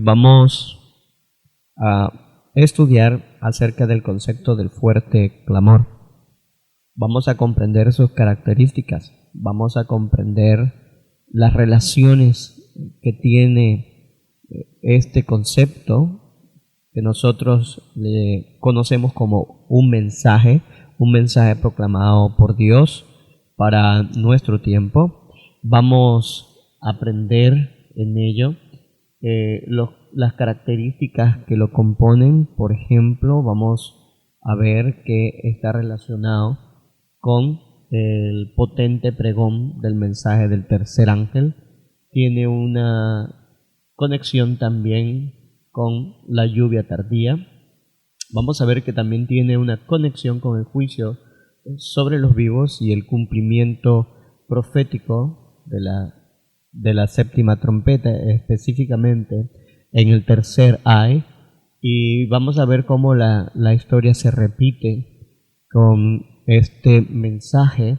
vamos a estudiar acerca del concepto del fuerte clamor. Vamos a comprender sus características, vamos a comprender las relaciones que tiene este concepto que nosotros le conocemos como un mensaje proclamado por Dios para nuestro tiempo. Vamos a aprender en ello las características que lo componen. Por ejemplo, vamos a ver que está relacionado con el potente pregón del mensaje del tercer ángel. Tiene una conexión también con la lluvia tardía. Vamos a ver que también tiene una conexión con el juicio sobre los vivos y el cumplimiento profético de la séptima trompeta, específicamente en el tercer ay. Y vamos a ver cómo la historia se repite con este mensaje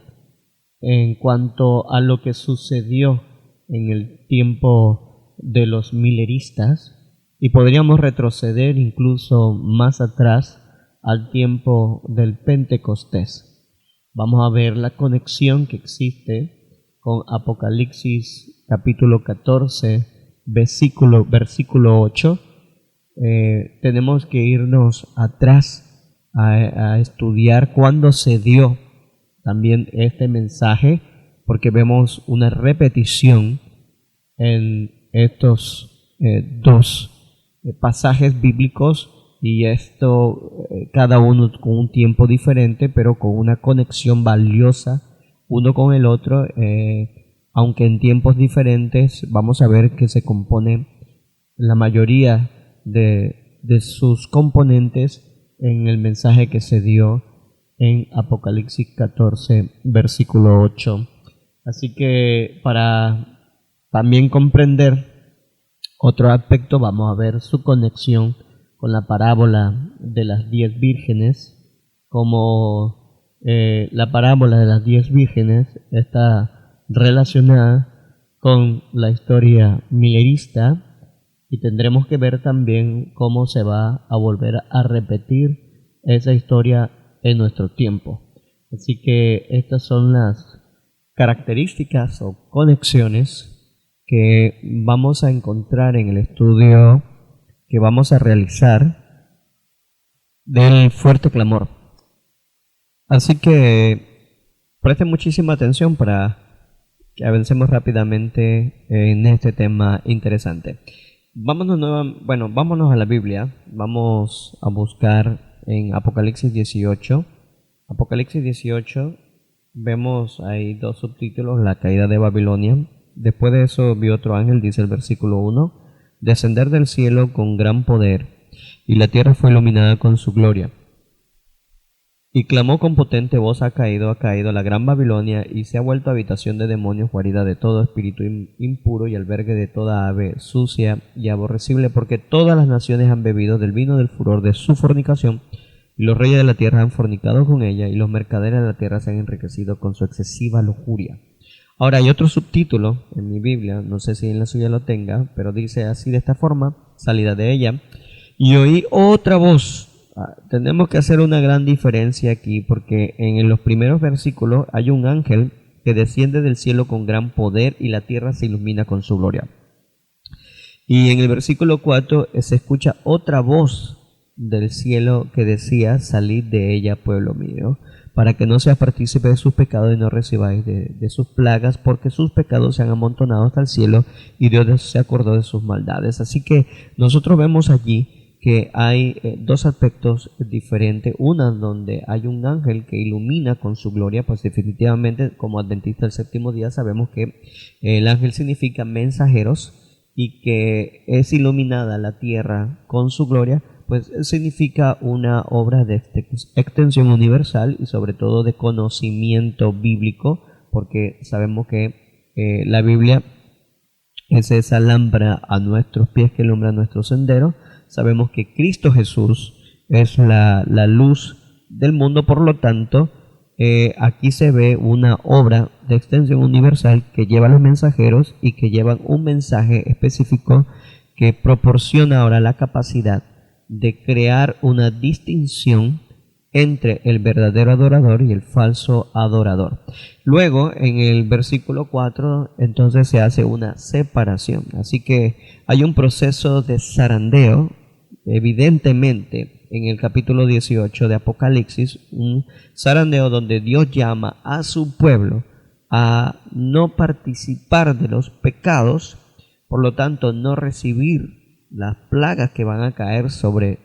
en cuanto a lo que sucedió en el tiempo de los mileristas, y podríamos retroceder incluso más atrás al tiempo del Pentecostés. Vamos a ver la conexión que existe con Apocalipsis capítulo 14, versículo 8. Tenemos que irnos atrás a estudiar cuándo se dio también este mensaje, porque vemos una repetición en estos dos pasajes bíblicos, y esto cada uno con un tiempo diferente, pero con una conexión valiosa uno con el otro, aunque en tiempos diferentes. Vamos a ver que se compone la mayoría de sus componentes en el mensaje que se dio en Apocalipsis 14, versículo 8. Así que para también comprender otro aspecto, vamos a ver su conexión con la parábola de las 10 vírgenes, como la parábola de las 10 vírgenes está relacionada con la historia milerista, y tendremos que ver también cómo se va a volver a repetir esa historia en nuestro tiempo. Así que estas son las características o conexiones que vamos a encontrar en el estudio que vamos a realizar del fuerte clamor. Así que presten muchísima atención para que avancemos rápidamente en este tema interesante. Vámonos a la Biblia. Vamos a buscar en Apocalipsis 18. Apocalipsis 18, vemos ahí dos subtítulos: la caída de Babilonia. Después de eso vi otro ángel, dice el versículo 1, descender del cielo con gran poder, y la tierra fue iluminada con su gloria. Y clamó con potente voz: ha caído la gran Babilonia, y se ha vuelto habitación de demonios, guarida de todo espíritu impuro y albergue de toda ave sucia y aborrecible, porque todas las naciones han bebido del vino del furor de su fornicación, y los reyes de la tierra han fornicado con ella, y los mercaderes de la tierra se han enriquecido con su excesiva lujuria. Ahora hay otro subtítulo en mi Biblia, no sé si en la suya lo tenga, pero dice así de esta forma: salida de ella, y oí otra voz. Tenemos que hacer una gran diferencia aquí, porque en los primeros versículos hay un ángel que desciende del cielo con gran poder, y la tierra se ilumina con su gloria. Y en el versículo 4 se escucha otra voz del cielo que decía: salid de ella, pueblo mío, para que no seas partícipe de sus pecados y no recibáis de sus plagas, porque sus pecados se han amontonado hasta el cielo, y Dios se acordó de sus maldades. Así que nosotros vemos allí que hay dos aspectos diferentes. Una donde hay un ángel que ilumina con su gloria, pues definitivamente como adventistas del séptimo día sabemos que el ángel significa mensajeros, y que es iluminada la tierra con su gloria, pues significa una obra de extensión universal y sobre todo de conocimiento bíblico, porque sabemos que la Biblia es esa lámpara a nuestros pies que alumbra nuestro sendero. Sabemos que Cristo Jesús es la luz del mundo, por lo tanto, aquí se ve una obra de extensión universal que lleva a los mensajeros y que llevan un mensaje específico que proporciona ahora la capacidad de crear una distinción entre el verdadero adorador y el falso adorador. Luego, en el versículo 4, entonces se hace una separación. Así que hay un proceso de zarandeo, evidentemente, en el capítulo 18 de Apocalipsis, un zarandeo donde Dios llama a su pueblo a no participar de los pecados, por lo tanto, no recibir las plagas que van a caer sobre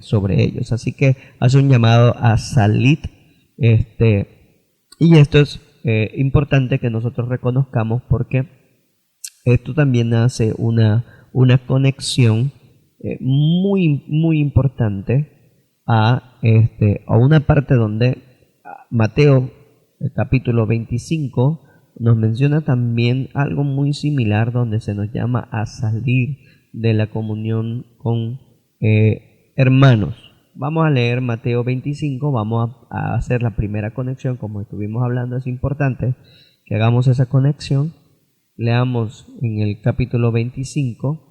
ellos. Así que hace un llamado a salir. Y esto es importante que nosotros reconozcamos, porque esto también hace una conexión muy importante a una parte donde Mateo, el capítulo 25, nos menciona también algo muy similar, donde se nos llama a salir de la comunión con hermanos. Vamos a leer Mateo 25, vamos a hacer la primera conexión, como estuvimos hablando. Es importante que hagamos esa conexión. Leamos en el capítulo 25,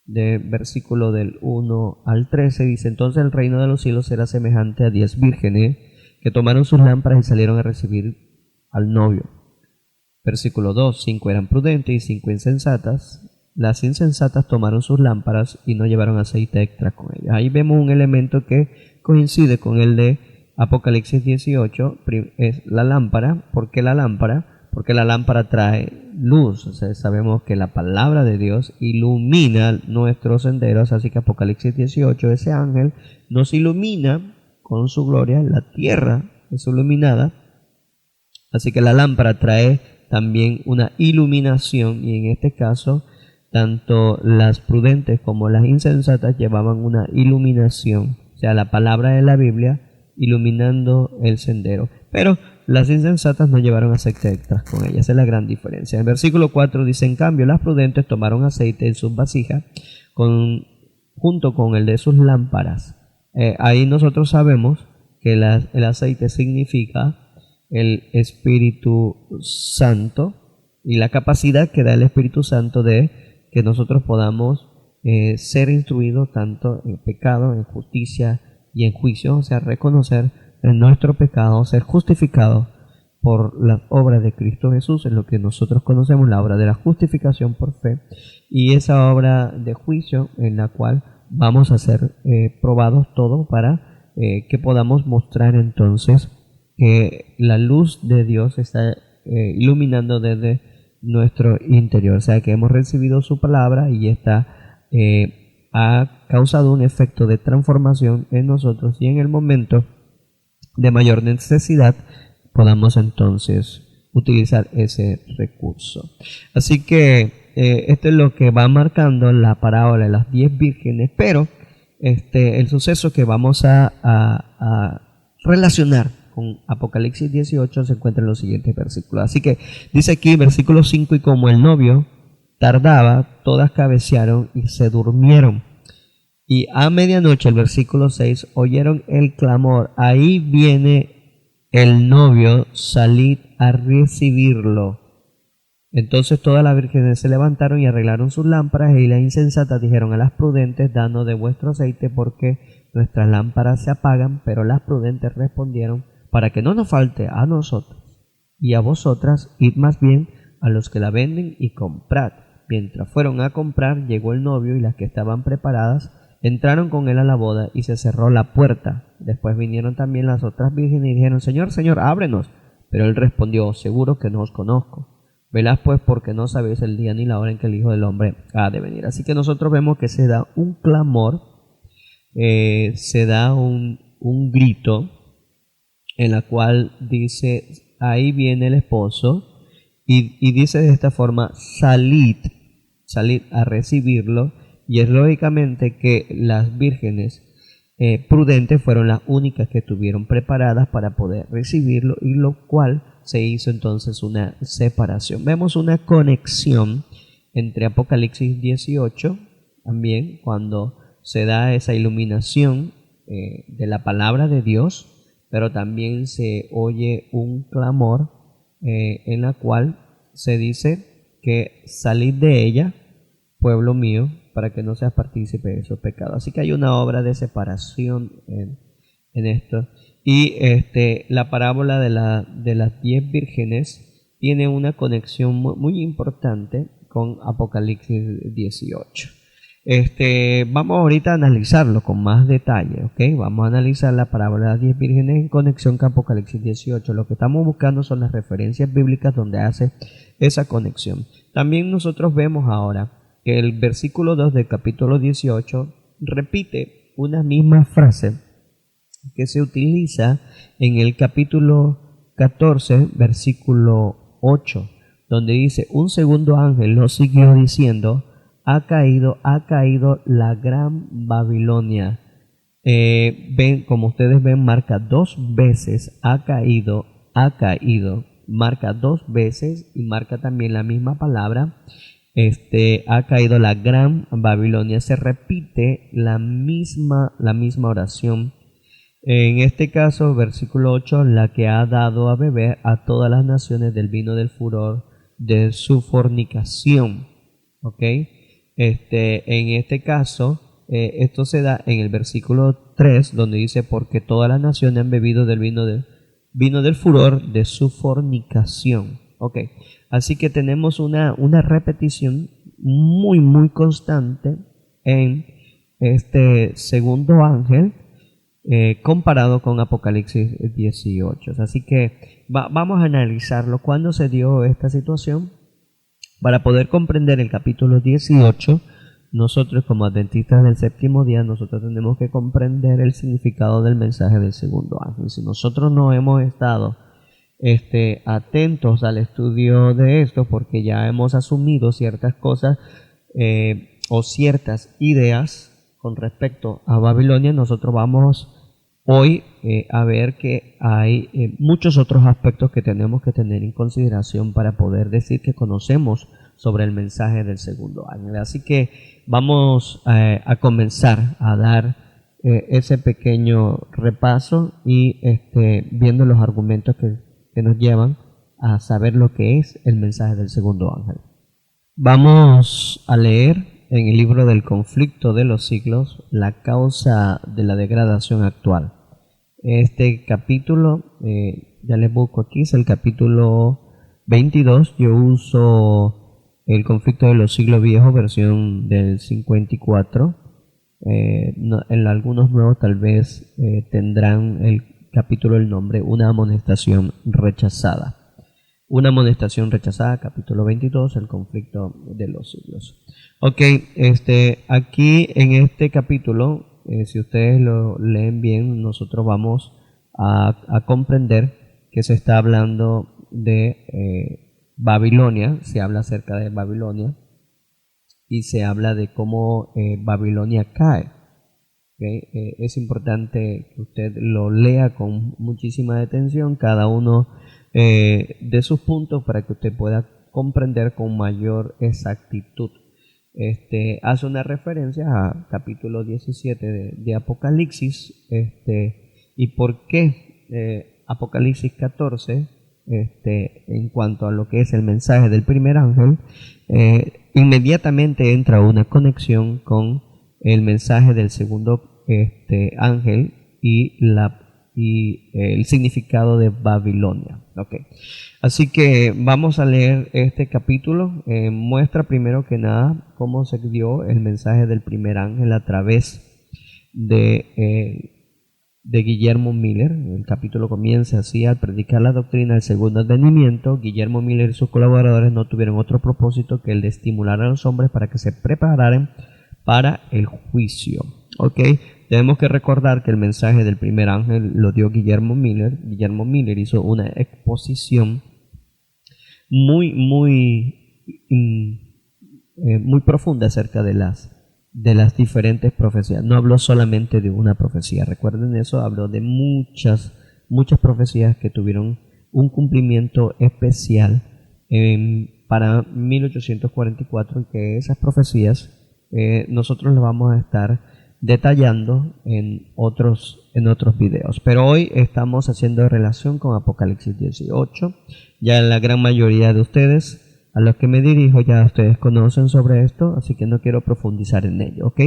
de versículo del 1 al 13, dice: entonces el reino de los cielos será semejante a 10 vírgenes que tomaron sus lámparas y salieron a recibir al novio. Versículo 2, 5 eran prudentes y 5 insensatas. Las insensatas tomaron sus lámparas y no llevaron aceite extra con ellas. Ahí vemos un elemento que coincide con el de Apocalipsis 18, es la lámpara. ¿Por qué la lámpara? Porque la lámpara trae luz. O sea, sabemos que la palabra de Dios ilumina nuestros senderos, así que Apocalipsis 18, ese ángel nos ilumina con su gloria, la tierra es iluminada, así que la lámpara trae también una iluminación, y en este caso tanto las prudentes como las insensatas llevaban una iluminación, o sea, la palabra de la Biblia iluminando el sendero. Pero las insensatas no llevaron aceite extra con ellas. Esa es la gran diferencia. En el versículo 4 dice: en cambio, las prudentes tomaron aceite en sus vasijas junto con el de sus lámparas. Ahí nosotros sabemos que el aceite significa el Espíritu Santo y la capacidad que da el Espíritu Santo de que nosotros podamos ser instruidos tanto en pecado, en justicia y en juicio, o sea, reconocer nuestro pecado, ser justificados por las obras de Cristo Jesús, en lo que nosotros conocemos, la obra de la justificación por fe, y esa obra de juicio en la cual vamos a ser probados todos para que podamos mostrar entonces que la luz de Dios está iluminando desde nuestro interior, o sea que hemos recibido su palabra y esta ha causado un efecto de transformación en nosotros, y en el momento de mayor necesidad podamos entonces utilizar ese recurso. Así que esto es lo que va marcando la parábola de las 10 vírgenes, pero el suceso que vamos a relacionar con Apocalipsis 18 se encuentra en los siguientes versículos. Así que dice aquí, versículo 5: y como el novio tardaba, todas cabecearon y se durmieron. Y a medianoche, el versículo 6, oyeron el clamor: ahí viene el novio, salid a recibirlo. Entonces todas las vírgenes se levantaron y arreglaron sus lámparas, y las insensatas dijeron a las prudentes: danos de vuestro aceite, porque nuestras lámparas se apagan. Pero las prudentes respondieron: para que no nos falte a nosotros y a vosotras, id más bien a los que la venden y comprad. Mientras fueron a comprar, llegó el novio, y las que estaban preparadas entraron con él a la boda, y se cerró la puerta. Después vinieron también las otras vírgenes y dijeron: Señor, Señor, ábrenos. Pero él respondió: seguro que no os conozco. Velad pues, porque no sabéis el día ni la hora en que el Hijo del Hombre ha de venir. Así que nosotros vemos que se da un clamor, se da un grito, en la cual dice: ahí viene el esposo, y dice de esta forma: salid a recibirlo. Y es lógicamente que las vírgenes prudentes fueron las únicas que estuvieron preparadas para poder recibirlo, y lo cual se hizo entonces una separación. Vemos una conexión entre Apocalipsis 18 también, cuando se da esa iluminación de la palabra de Dios, pero también se oye un clamor en la cual se dice que salid de ella, pueblo mío, para que no seas partícipe de esos pecados. Así que hay una obra de separación en esto. Y la parábola de las 10 vírgenes tiene una conexión muy importante con Apocalipsis 18. Vamos ahorita a analizarlo con más detalle, ¿ok? Vamos a analizar la parábola de las 10 vírgenes en conexión con Apocalipsis 18. Lo que estamos buscando son las referencias bíblicas donde hace esa conexión. También nosotros vemos ahora que el versículo 2 del capítulo 18 repite una misma frase que se utiliza en el capítulo 14, versículo 8, donde dice: un segundo ángel lo siguió diciendo: ha caído la gran Babilonia. Ven, como ustedes ven, marca 2 veces, ha caído, marca 2 veces y marca también la misma palabra. Ha caído la gran Babilonia. Se repite la misma oración. En este caso, versículo 8, la que ha dado a beber a todas las naciones del vino del furor de su fornicación. ¿Ok? En este caso, esto se da en el versículo 3, donde dice: porque todas las naciones han bebido del vino del furor de su fornicación. ¿Ok? Así que tenemos una repetición muy constante en este segundo ángel, comparado con Apocalipsis 18. Así que vamos a analizarlo. ¿Cuándo se dio esta situación? Para poder comprender el capítulo 18, nosotros como adventistas del séptimo día, nosotros tenemos que comprender el significado del mensaje del segundo ángel. Si nosotros no hemos estado atentos al estudio de esto, porque ya hemos asumido ciertas cosas o ciertas ideas con respecto a Babilonia, nosotros vamos hoy a ver que hay muchos otros aspectos que tenemos que tener en consideración para poder decir que conocemos sobre el mensaje del segundo ángel. Así que vamos a comenzar a dar ese pequeño repaso y viendo los argumentos que nos llevan a saber lo que es el mensaje del segundo ángel. Vamos a leer en el libro del conflicto de los siglos la causa de la degradación actual. Este capítulo, ya les busco aquí, es el capítulo 22. Yo uso el conflicto de los siglos viejos, versión del 54. En algunos nuevos tal vez tendrán el capítulo, el nombre, una amonestación rechazada. Una amonestación rechazada, capítulo 22, el conflicto de los siglos. Ok, aquí en este capítulo, si ustedes lo leen bien, nosotros vamos a comprender que se está hablando de Babilonia. Se habla acerca de Babilonia y se habla de cómo Babilonia cae. ¿Okay? Es importante que usted lo lea con muchísima atención, cada uno de sus puntos, para que usted pueda comprender con mayor exactitud. Hace una referencia a capítulo 17 de Apocalipsis, y por qué Apocalipsis 14, en cuanto a lo que es el mensaje del primer ángel, inmediatamente entra una conexión con el mensaje del segundo ángel y el significado de Babilonia. Okay. Así que vamos a leer este capítulo. Muestra primero que nada cómo se dio el mensaje del primer ángel a través de Guillermo Miller. El capítulo comienza así: al predicar la doctrina del segundo advenimiento, Guillermo Miller y sus colaboradores no tuvieron otro propósito que el de estimular a los hombres para que se prepararan para el juicio. Okay. Tenemos que recordar que el mensaje del primer ángel lo dio Guillermo Miller. Guillermo Miller hizo una exposición muy profunda acerca de las diferentes profecías. No habló solamente de una profecía, recuerden eso, habló de muchas profecías que tuvieron un cumplimiento especial para 1844, y que esas profecías nosotros las vamos a estar detallando en otros videos, pero hoy estamos haciendo relación con Apocalipsis 18. Ya la gran mayoría de ustedes a los que me dirijo ya ustedes conocen sobre esto, así que no quiero profundizar en ello, ¿ok?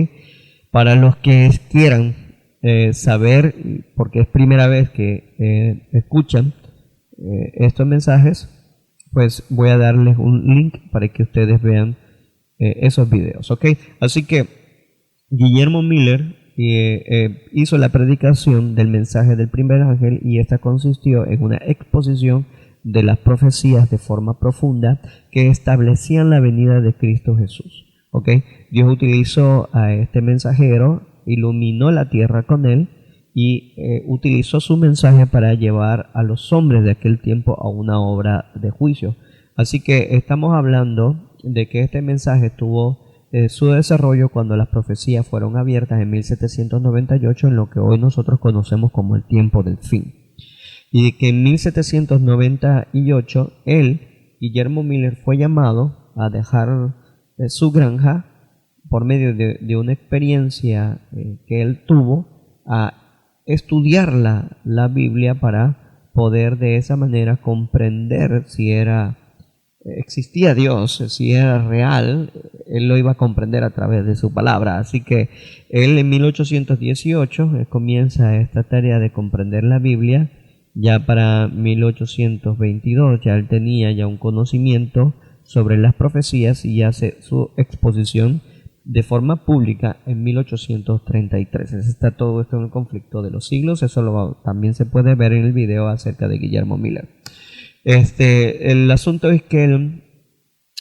Para los que quieran saber, porque es primera vez que escuchan estos mensajes, pues voy a darles un link para que ustedes vean esos videos, ¿ok? Así que Guillermo Miller hizo la predicación del mensaje del primer ángel, y esta consistió en una exposición de las profecías de forma profunda que establecían la venida de Cristo Jesús. ¿Ok? Dios utilizó a este mensajero, iluminó la tierra con él y utilizó su mensaje para llevar a los hombres de aquel tiempo a una obra de juicio. Así que estamos hablando de que este mensaje tuvo su desarrollo cuando las profecías fueron abiertas en 1798 en lo que hoy nosotros conocemos como el tiempo del fin. Y de que en 1798 él, Guillermo Miller, fue llamado a dejar su granja por medio de una experiencia que él tuvo, a estudiar la Biblia para poder de esa manera comprender si existía Dios, si era real. Él lo iba a comprender a través de su palabra. Así que él en 1818 comienza esta tarea de comprender la Biblia. Ya para 1822 ya él tenía ya un conocimiento sobre las profecías y hace su exposición de forma pública en 1833. Está todo esto en el conflicto de los siglos. Eso también se puede ver en el video acerca de Guillermo Miller. El asunto es que él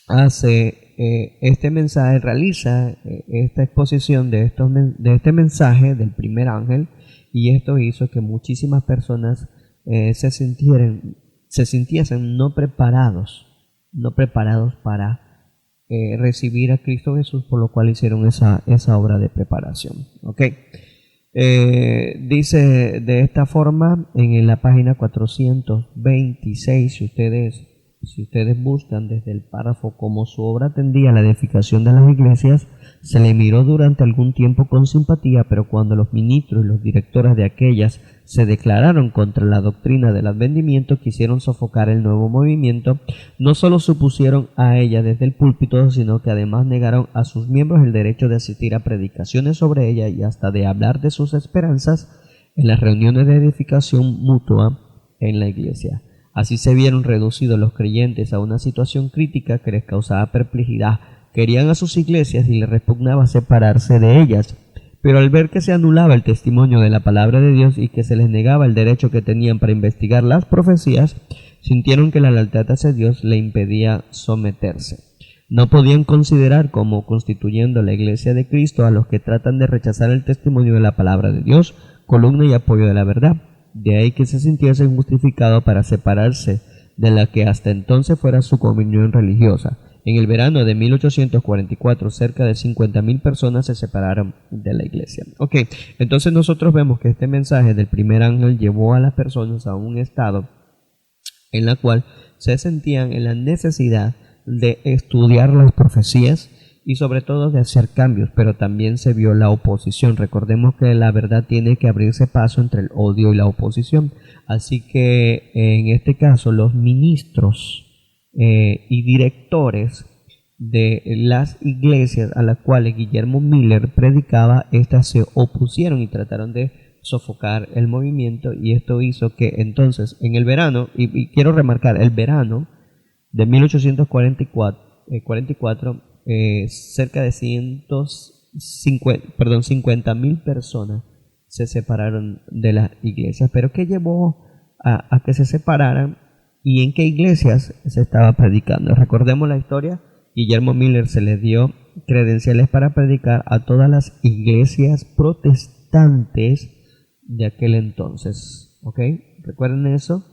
hace este mensaje, realiza esta exposición de este mensaje del primer ángel, y esto hizo que muchísimas personas se sintiesen no preparados para recibir a Cristo Jesús, por lo cual hicieron esa obra de preparación. ¿Okay? Dice de esta forma en la página 426, si ustedes buscan desde el párrafo: como su obra tendía a la edificación de las iglesias, se le miró durante algún tiempo con simpatía, pero cuando los ministros y los directores de aquellas se declararon contra la doctrina del advenimiento, quisieron sofocar el nuevo movimiento, no solo se opusieron a ella desde el púlpito, sino que además negaron a sus miembros el derecho de asistir a predicaciones sobre ella y hasta de hablar de sus esperanzas en las reuniones de edificación mutua en la iglesia. Así se vieron reducidos los creyentes a una situación crítica que les causaba perplejidad. Querían a sus iglesias y les repugnaba separarse de ellas, pero al ver que se anulaba el testimonio de la palabra de Dios y que se les negaba el derecho que tenían para investigar las profecías, sintieron que la lealtad hacia Dios le impedía someterse. No podían considerar como constituyendo la iglesia de Cristo a los que tratan de rechazar el testimonio de la palabra de Dios, columna y apoyo de la verdad. De ahí que se sintiesen justificados para separarse de la que hasta entonces fuera su comunión religiosa. En el verano de 1844, cerca de 50,000 personas se separaron de la iglesia. Ok, entonces nosotros vemos que este mensaje del primer ángel llevó a las personas a un estado en la cual se sentían en la necesidad de estudiar las profecías y sobre todo de hacer cambios, pero también se vio la oposición. Recordemos que la verdad tiene que abrirse paso entre el odio y la oposición. Así que en este caso los ministros y directores de las iglesias a las cuales Guillermo Miller predicaba, estas se opusieron y trataron de sofocar el movimiento, y esto hizo que entonces en el verano, y quiero remarcar, el verano de 1844, cerca de 50,000 personas se separaron de las iglesias. ¿Pero qué llevó a que se separaran y en qué iglesias se estaba predicando? Recordemos la historia. Guillermo Miller se le dio credenciales para predicar a todas las iglesias protestantes de aquel entonces. ¿Ok? ¿Recuerden eso?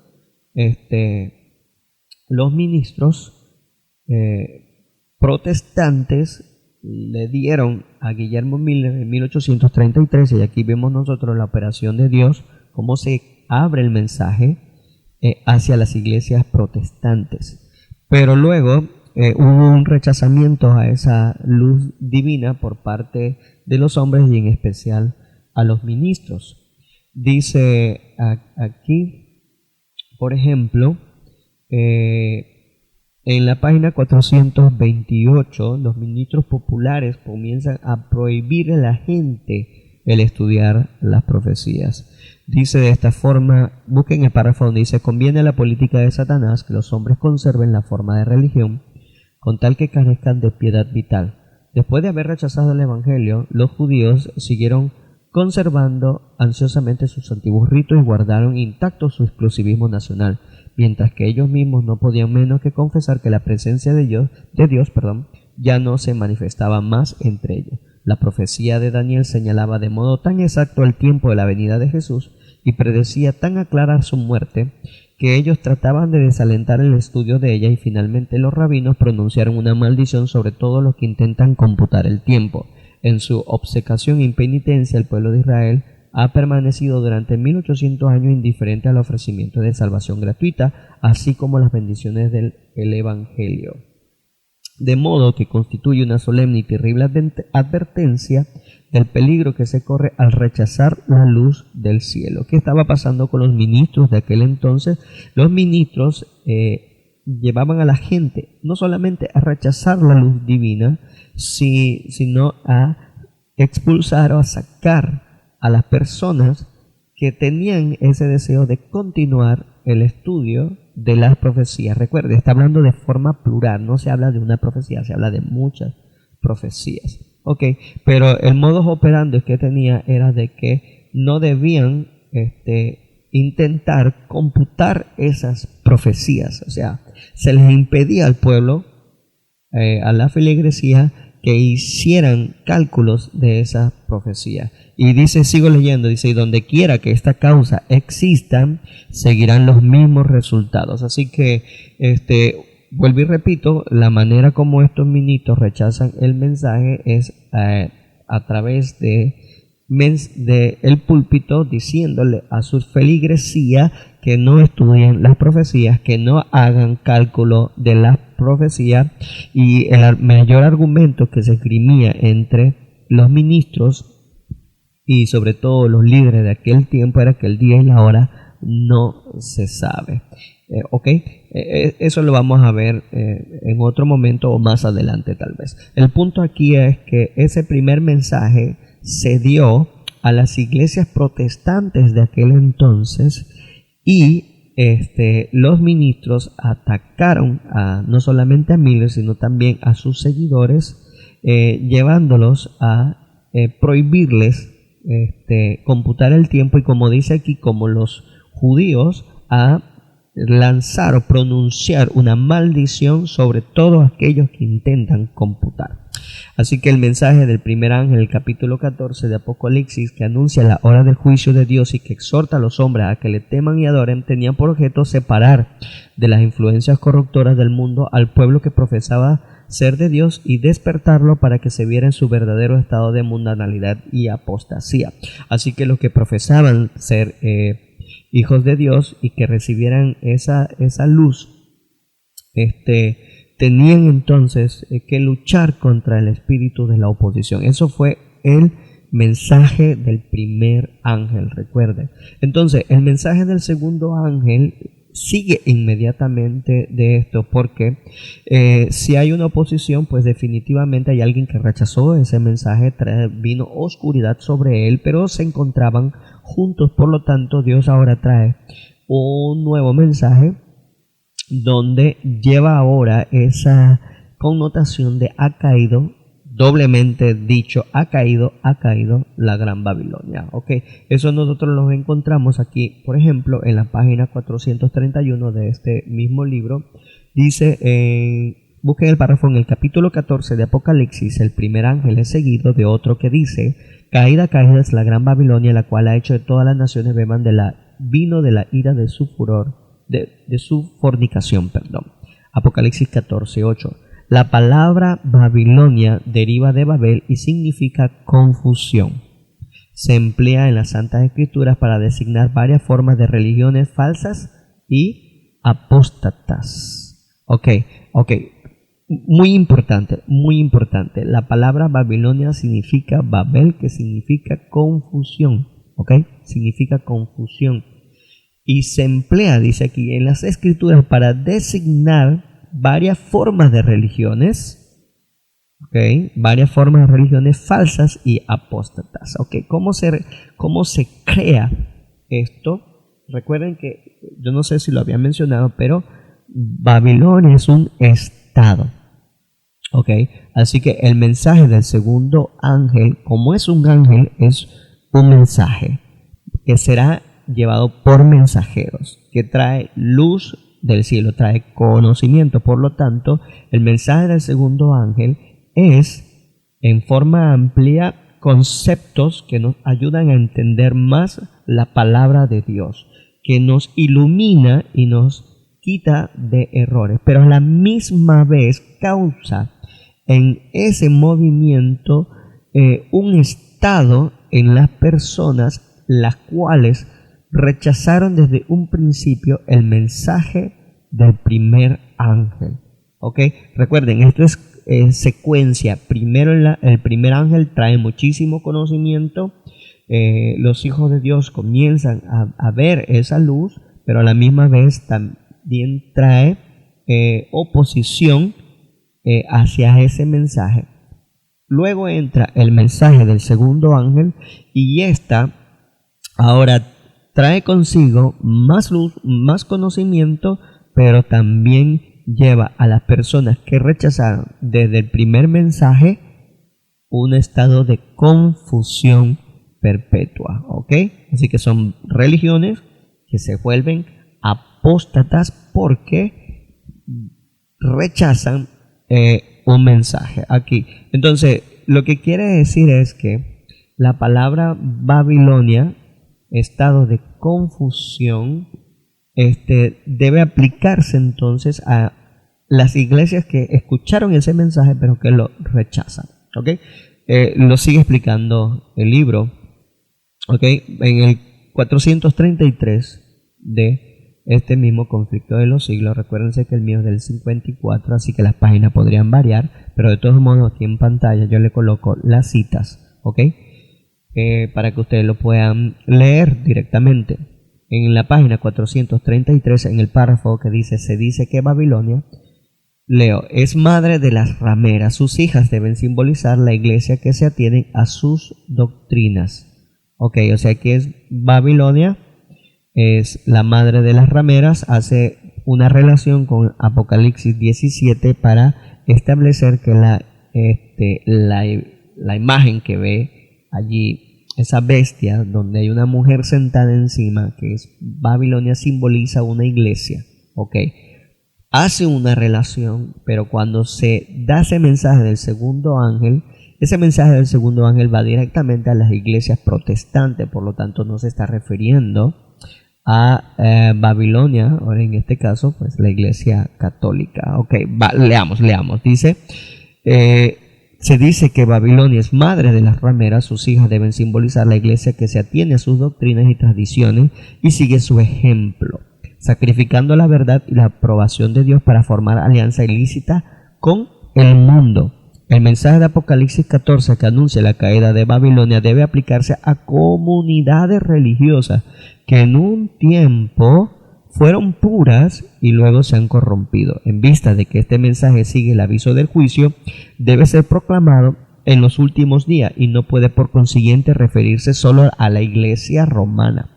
Los ministros protestantes le dieron a Guillermo Miller en 1833, y aquí vemos nosotros la operación de Dios, cómo se abre el mensaje hacia las iglesias protestantes. Pero luego hubo un rechazamiento a esa luz divina por parte de los hombres y en especial a los ministros. Dice aquí, por ejemplo, En la página 428, los ministros populares comienzan a prohibir a la gente el estudiar las profecías. Dice de esta forma, busquen el párrafo donde dice: conviene a la política de Satanás que los hombres conserven la forma de religión, con tal que carezcan de piedad vital. Después de haber rechazado el Evangelio, los judíos siguieron conservando ansiosamente sus antiguos ritos y guardaron intacto su exclusivismo nacional, mientras que ellos mismos no podían menos que confesar que la presencia de Dios, ya no se manifestaba más entre ellos. La profecía de Daniel señalaba de modo tan exacto el tiempo de la venida de Jesús y predecía tan a clara su muerte, que ellos trataban de desalentar el estudio de ella, y finalmente los rabinos pronunciaron una maldición sobre todos los que intentan computar el tiempo. En su obcecación e impenitencia, el pueblo de Israel ha permanecido durante 1800 años indiferente al ofrecimiento de salvación gratuita, así como las bendiciones del Evangelio. De modo que constituye una solemne y terrible advertencia del peligro que se corre al rechazar la luz del cielo. ¿Qué estaba pasando con los ministros de aquel entonces? Los ministros llevaban a la gente no solamente a rechazar la luz divina, sino a expulsar o a sacar a las personas que tenían ese deseo de continuar el estudio de las profecías. Recuerde, está hablando de forma plural, no se habla de una profecía, se habla de muchas profecías. Pero el modus operandi que tenía era de que no debían intentar computar esas profecías. O sea, se les impedía al pueblo, a la feligresía, que hicieran cálculos de esa profecía. Y dice, sigo leyendo, dice: y donde quiera que esta causa exista, seguirán los mismos resultados. Así que, vuelvo y repito, la manera como estos ministros rechazan el mensaje es a través de el púlpito, diciéndole a su feligresía que no estudien las profecías, que no hagan cálculo de las profecías. Y el mayor argumento que se esgrimía entre los ministros y sobre todo los líderes de aquel tiempo era que el día y la hora no se sabe. Eso lo vamos a ver en otro momento o más adelante tal vez. El punto aquí es que ese primer mensaje se dio a las iglesias protestantes de aquel entonces, y los ministros atacaron no solamente a Miller, sino también a sus seguidores, llevándolos a prohibirles computar el tiempo, y como dice aquí, como los judíos, a lanzar o pronunciar una maldición sobre todos aquellos que intentan computar. Así que el mensaje del primer ángel, el capítulo 14 de Apocalipsis, que anuncia la hora del juicio de Dios y que exhorta a los hombres a que le teman y adoren, tenía por objeto separar de las influencias corruptoras del mundo al pueblo que profesaba ser de Dios y despertarlo para que se viera en su verdadero estado de mundanalidad y apostasía. Así que los que profesaban ser hijos de Dios y que recibieran esa luz, tenían entonces que luchar contra el espíritu de la oposición. Eso fue el mensaje del primer ángel, recuerden. Entonces, el mensaje del segundo ángel sigue inmediatamente de esto, porque si hay una oposición, pues definitivamente hay alguien que rechazó ese mensaje, vino oscuridad sobre él, pero se encontraban juntos. Por lo tanto, Dios ahora trae un nuevo mensaje donde lleva ahora esa connotación de ha caído, doblemente dicho, ha caído la Gran Babilonia. Eso nosotros lo encontramos aquí, por ejemplo, en la página 431 de este mismo libro. Dice, busquen el párrafo en el capítulo 14 de Apocalipsis: el primer ángel es seguido de otro que dice: caída es la Gran Babilonia, la cual ha hecho de todas las naciones beban vino de la ira de su furor, de su fornicación. Apocalipsis 14:8. La palabra Babilonia deriva de Babel y significa confusión. Se emplea en las Santas Escrituras para designar varias formas de religiones falsas y apóstatas. Muy importante. La palabra Babilonia significa Babel, que significa confusión. Significa confusión. Y se emplea, dice aquí, en las Escrituras para designar varias formas de religiones, ¿ok? Varias formas de religiones falsas y apóstatas, ¿ok? ¿Cómo se crea esto? Recuerden que, yo no sé si lo había mencionado, pero Babilonia es un estado, ¿ok? Así que el mensaje del segundo ángel, como es un ángel, es un mensaje que será llevado por mensajeros, que trae luz del cielo, trae conocimiento. Por lo tanto, el mensaje del segundo ángel es, en forma amplia, conceptos que nos ayudan a entender más la palabra de Dios, que nos ilumina y nos quita de errores, pero a la misma vez causa en ese movimiento un estado en las personas las cuales rechazaron desde un principio el mensaje del primer ángel. ¿Ok? Recuerden, esto es secuencia. Primero el primer ángel trae muchísimo conocimiento. Los hijos de Dios comienzan a ver esa luz, pero a la misma vez también trae oposición hacia ese mensaje. Luego entra el mensaje del segundo ángel y esta ahora trae consigo más luz, más conocimiento, pero también lleva a las personas que rechazaron desde el primer mensaje un estado de confusión perpetua, ¿ok? Así que son religiones que se vuelven apóstatas porque rechazan un mensaje aquí. Entonces, lo que quiere decir es que la palabra Babilonia, estado de confusión, debe aplicarse entonces a las iglesias que escucharon ese mensaje pero que lo rechazan, ¿ok? Lo sigue explicando el libro, ¿ok? En el 433 de este mismo Conflicto de los Siglos. Recuérdense que el mío es del 54, así que las páginas podrían variar, pero de todos modos aquí en pantalla yo le coloco las citas, ¿ok? Para que ustedes lo puedan leer directamente. En la página 433, en el párrafo que dice, se dice que Babilonia, leo, es madre de las rameras. Sus hijas deben simbolizar la iglesia que se atiene a sus doctrinas. Ok, o sea que es Babilonia, es la madre de las rameras. Hace una relación con Apocalipsis 17 para establecer que la imagen que ve allí, esa bestia donde hay una mujer sentada encima, que es Babilonia, simboliza una iglesia. Ok, hace una relación, pero cuando se da ese mensaje del segundo ángel, ese mensaje del segundo ángel va directamente a las iglesias protestantes, por lo tanto no se está refiriendo a Babilonia, ahora en este caso, pues la iglesia católica. Ok, leamos. Dice, se dice que Babilonia es madre de las rameras. Sus hijas deben simbolizar la iglesia que se atiene a sus doctrinas y tradiciones y sigue su ejemplo, sacrificando la verdad y la aprobación de Dios para formar alianza ilícita con el mundo. El mensaje de Apocalipsis 14 que anuncia la caída de Babilonia debe aplicarse a comunidades religiosas que en un tiempo fueron puras y luego se han corrompido. En vista de que este mensaje sigue el aviso del juicio, debe ser proclamado en los últimos días y no puede por consiguiente referirse solo a la iglesia romana,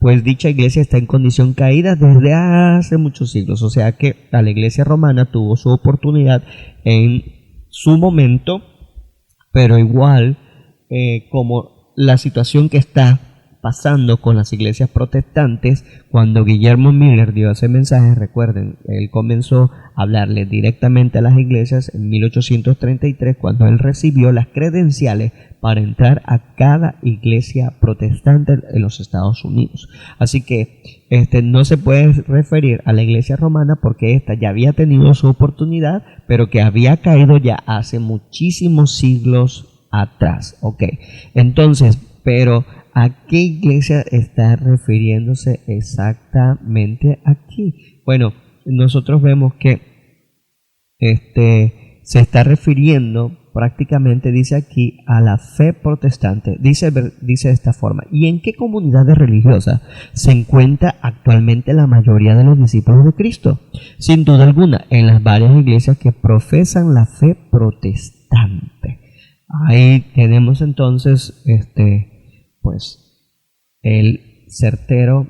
pues dicha iglesia está en condición caída desde hace muchos siglos. O sea que la iglesia romana tuvo su oportunidad en su momento, pero igual como la situación que está pasando con las iglesias protestantes, cuando Guillermo Miller dio ese mensaje, recuerden, él comenzó a hablarle directamente a las iglesias en 1833, cuando él recibió las credenciales para entrar a cada iglesia protestante en los Estados Unidos. Así que no se puede referir a la iglesia romana porque esta ya había tenido su oportunidad, pero que había caído ya hace muchísimos siglos atrás. Ok, entonces, pero ¿a qué iglesia está refiriéndose exactamente aquí? Bueno, nosotros vemos que se está refiriendo prácticamente dice aquí a la fe protestante, dice de esta forma: ¿y en qué comunidades religiosas se encuentra actualmente la mayoría de los discípulos de Cristo? Sin duda alguna, en las varias iglesias que profesan la fe protestante. Ahí tenemos entonces pues el certero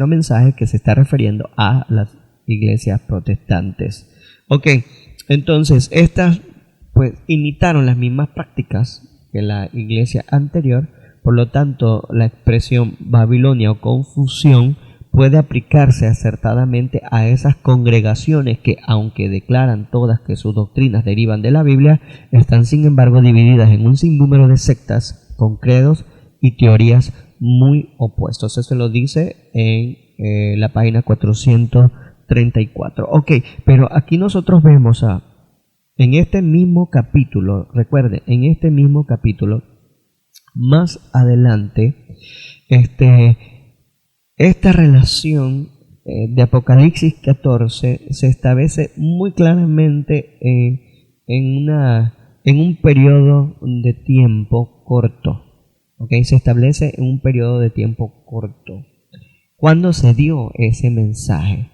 mensaje que se está refiriendo a las iglesias protestantes. Ok, entonces estas pues imitaron las mismas prácticas que la iglesia anterior, por lo tanto la expresión Babilonia o confusión puede aplicarse acertadamente a esas congregaciones que, aunque declaran todas que sus doctrinas derivan de la Biblia, están sin embargo divididas en un sinnúmero de sectas con credos y teorías muy opuestos. Eso lo dice en la página 434. Ok, pero aquí nosotros vemos en este mismo capítulo, recuerde, en este mismo capítulo, más adelante, esta relación de Apocalipsis 14 se establece muy claramente en un periodo de tiempo corto. Okay, se establece en un periodo de tiempo corto. ¿Cuándo se dio ese mensaje?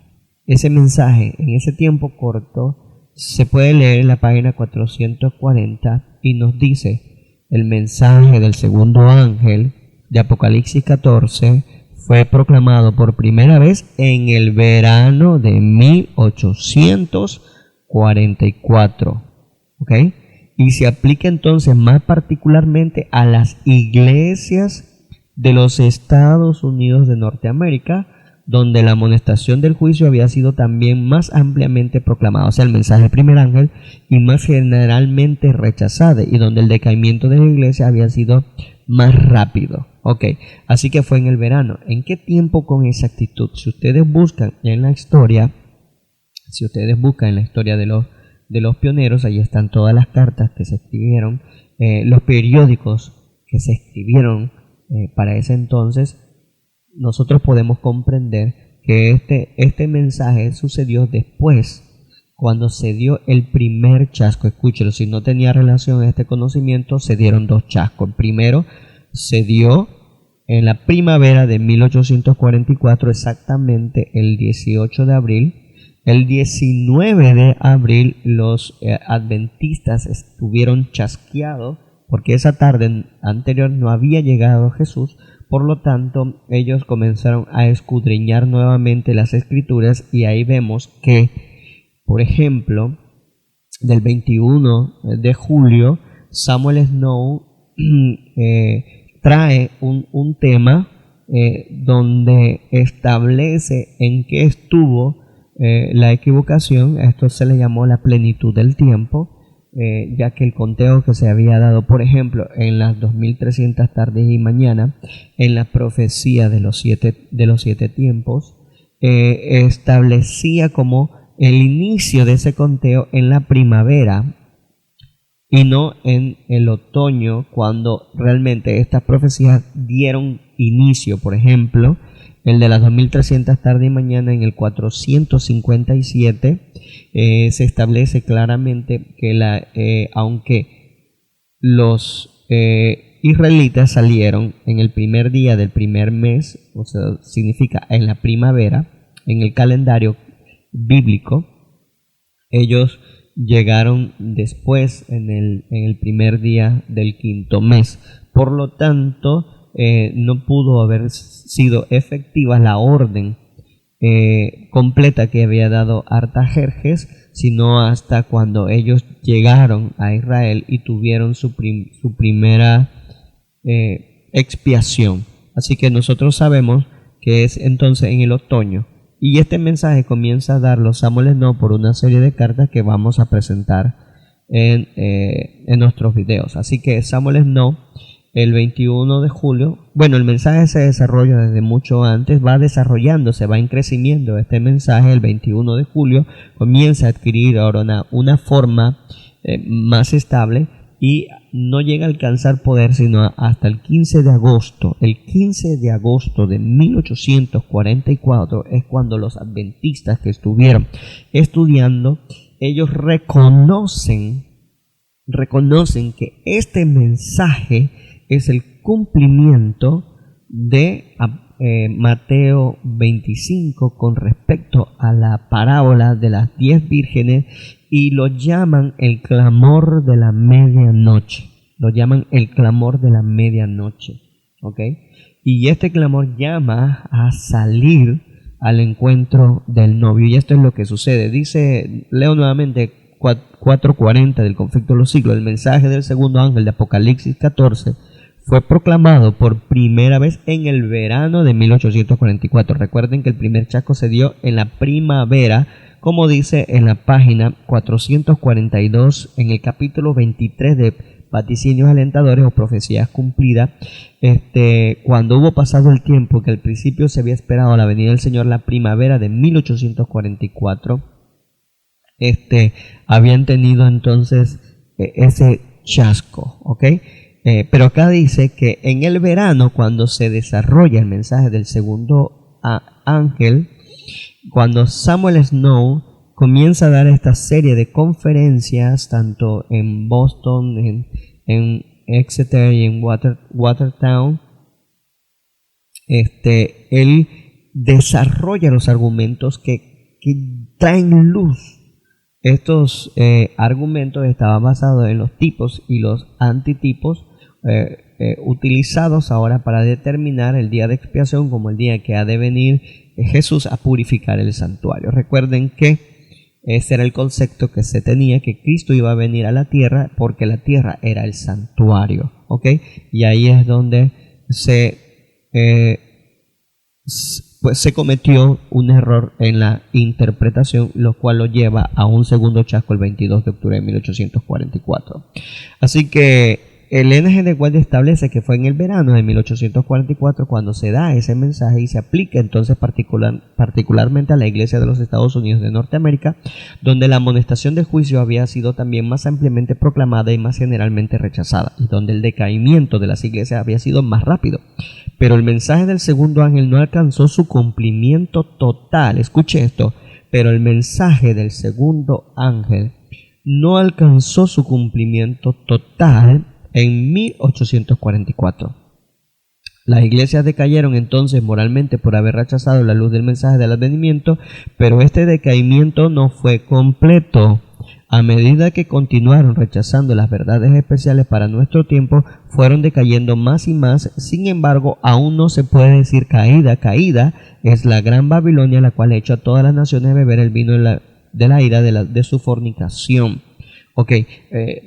Ese mensaje en ese tiempo corto se puede leer en la página 440 y nos dice: el mensaje del segundo ángel de Apocalipsis 14 fue proclamado por primera vez en el verano de 1844. ¿Ok? Y se aplica entonces más particularmente a las iglesias de los Estados Unidos de Norteamérica, donde la amonestación del juicio había sido también más ampliamente proclamada, o sea, el mensaje del primer ángel, y más generalmente rechazado, y donde el decaimiento de la iglesia había sido más rápido. Ok, así que fue en el verano. ¿En qué tiempo con exactitud? Si ustedes buscan en la historia de los pioneros, ahí están todas las cartas que se escribieron, los periódicos que se escribieron para ese entonces. Nosotros podemos comprender que este mensaje sucedió después, cuando se dio el primer chasco. Escúchelo, si no tenía relación a este conocimiento, se dieron dos chascos. El primero se dio en la primavera de 1844, exactamente el 18 de abril. El 19 de abril los adventistas estuvieron chasqueados porque esa tarde anterior no había llegado Jesús. Por lo tanto, ellos comenzaron a escudriñar nuevamente las escrituras, y ahí vemos que, por ejemplo, del 21 de julio, Samuel Snow trae un tema donde establece en qué estuvo la equivocación. Esto se le llamó la plenitud del tiempo, ya que el conteo que se había dado, por ejemplo, en las 2300 tardes y mañanas, en la profecía de los siete tiempos, establecía como el inicio de ese conteo en la primavera y no en el otoño, cuando realmente estas profecías dieron inicio. Por ejemplo, el de las 2300 tarde y mañana en el 457 se establece claramente que aunque los israelitas salieron en el primer día del primer mes, o sea, significa en la primavera, en el calendario bíblico, ellos llegaron después en el primer día del quinto mes. Por lo tanto, no pudo haber sido efectiva la orden completa que había dado Artajerjes, sino hasta cuando ellos llegaron a Israel y tuvieron su primera expiación. Así que nosotros sabemos que es entonces en el otoño. Y este mensaje comienza a darlo Samuel Snow por una serie de cartas que vamos a presentar en nuestros videos. Así que Samuel Snow, el 21 de julio, bueno, el mensaje se desarrolla desde mucho antes, va desarrollándose, va en crecimiento. Este mensaje, el 21 de julio, comienza a adquirir ahora una forma más estable, y no llega a alcanzar poder sino hasta el 15 de agosto. El 15 de agosto de 1844 es cuando los adventistas que estuvieron estudiando ellos reconocen que este mensaje es el cumplimiento de Mateo 25 con respecto a la parábola de las 10 vírgenes, y lo llaman el clamor de la medianoche. Lo llaman el clamor de la medianoche. ¿Ok? Y este clamor llama a salir al encuentro del novio. Y esto es lo que sucede. Dice, leo nuevamente 4:40 del Conflicto de los Siglos: el mensaje del segundo ángel de Apocalipsis 14 fue proclamado por primera vez en el verano de 1844. Recuerden que el primer chasco se dio en la primavera, como dice en la página 442, en el capítulo 23 de Vaticinios Alentadores o Profecías Cumplidas. Cuando hubo pasado el tiempo que al principio se había esperado la venida del Señor, la primavera de 1844, habían tenido entonces ese chasco, ¿ok? Pero acá dice que en el verano, cuando se desarrolla el mensaje del segundo ángel, cuando Samuel Snow comienza a dar esta serie de conferencias, tanto en Boston, en Exeter y en Watertown, él desarrolla los argumentos que traen luz. Estos argumentos estaban basados en los tipos y los antitipos utilizados ahora para determinar el día de expiación como el día que ha de venir Jesús a purificar el santuario. Recuerden que ese era el concepto que se tenía, que Cristo iba a venir a la tierra porque la tierra era el santuario, ¿ok? Y ahí es donde se cometió un error en la interpretación, lo cual lo lleva a un segundo chasco el 22 de octubre de 1844. Así que el NG de Wells establece que fue en el verano de 1844 cuando se da ese mensaje y se aplica entonces particularmente a la Iglesia de los Estados Unidos de Norteamérica, donde la amonestación de juicio había sido también más ampliamente proclamada y más generalmente rechazada, y donde el decaimiento de las iglesias había sido más rápido. Pero el mensaje del segundo ángel no alcanzó su cumplimiento total. Escuche esto. Pero el mensaje del segundo ángel no alcanzó su cumplimiento total en 1844. Las iglesias decayeron entonces moralmente por haber rechazado la luz del mensaje del advenimiento, pero este decaimiento no fue completo. A medida que continuaron rechazando las verdades especiales para nuestro tiempo, fueron decayendo más y más. Sin embargo, aún no se puede decir caída. Caída es la gran Babilonia, la cual ha hecho a todas las naciones beber el vino de la ira de su fornicación. Ok,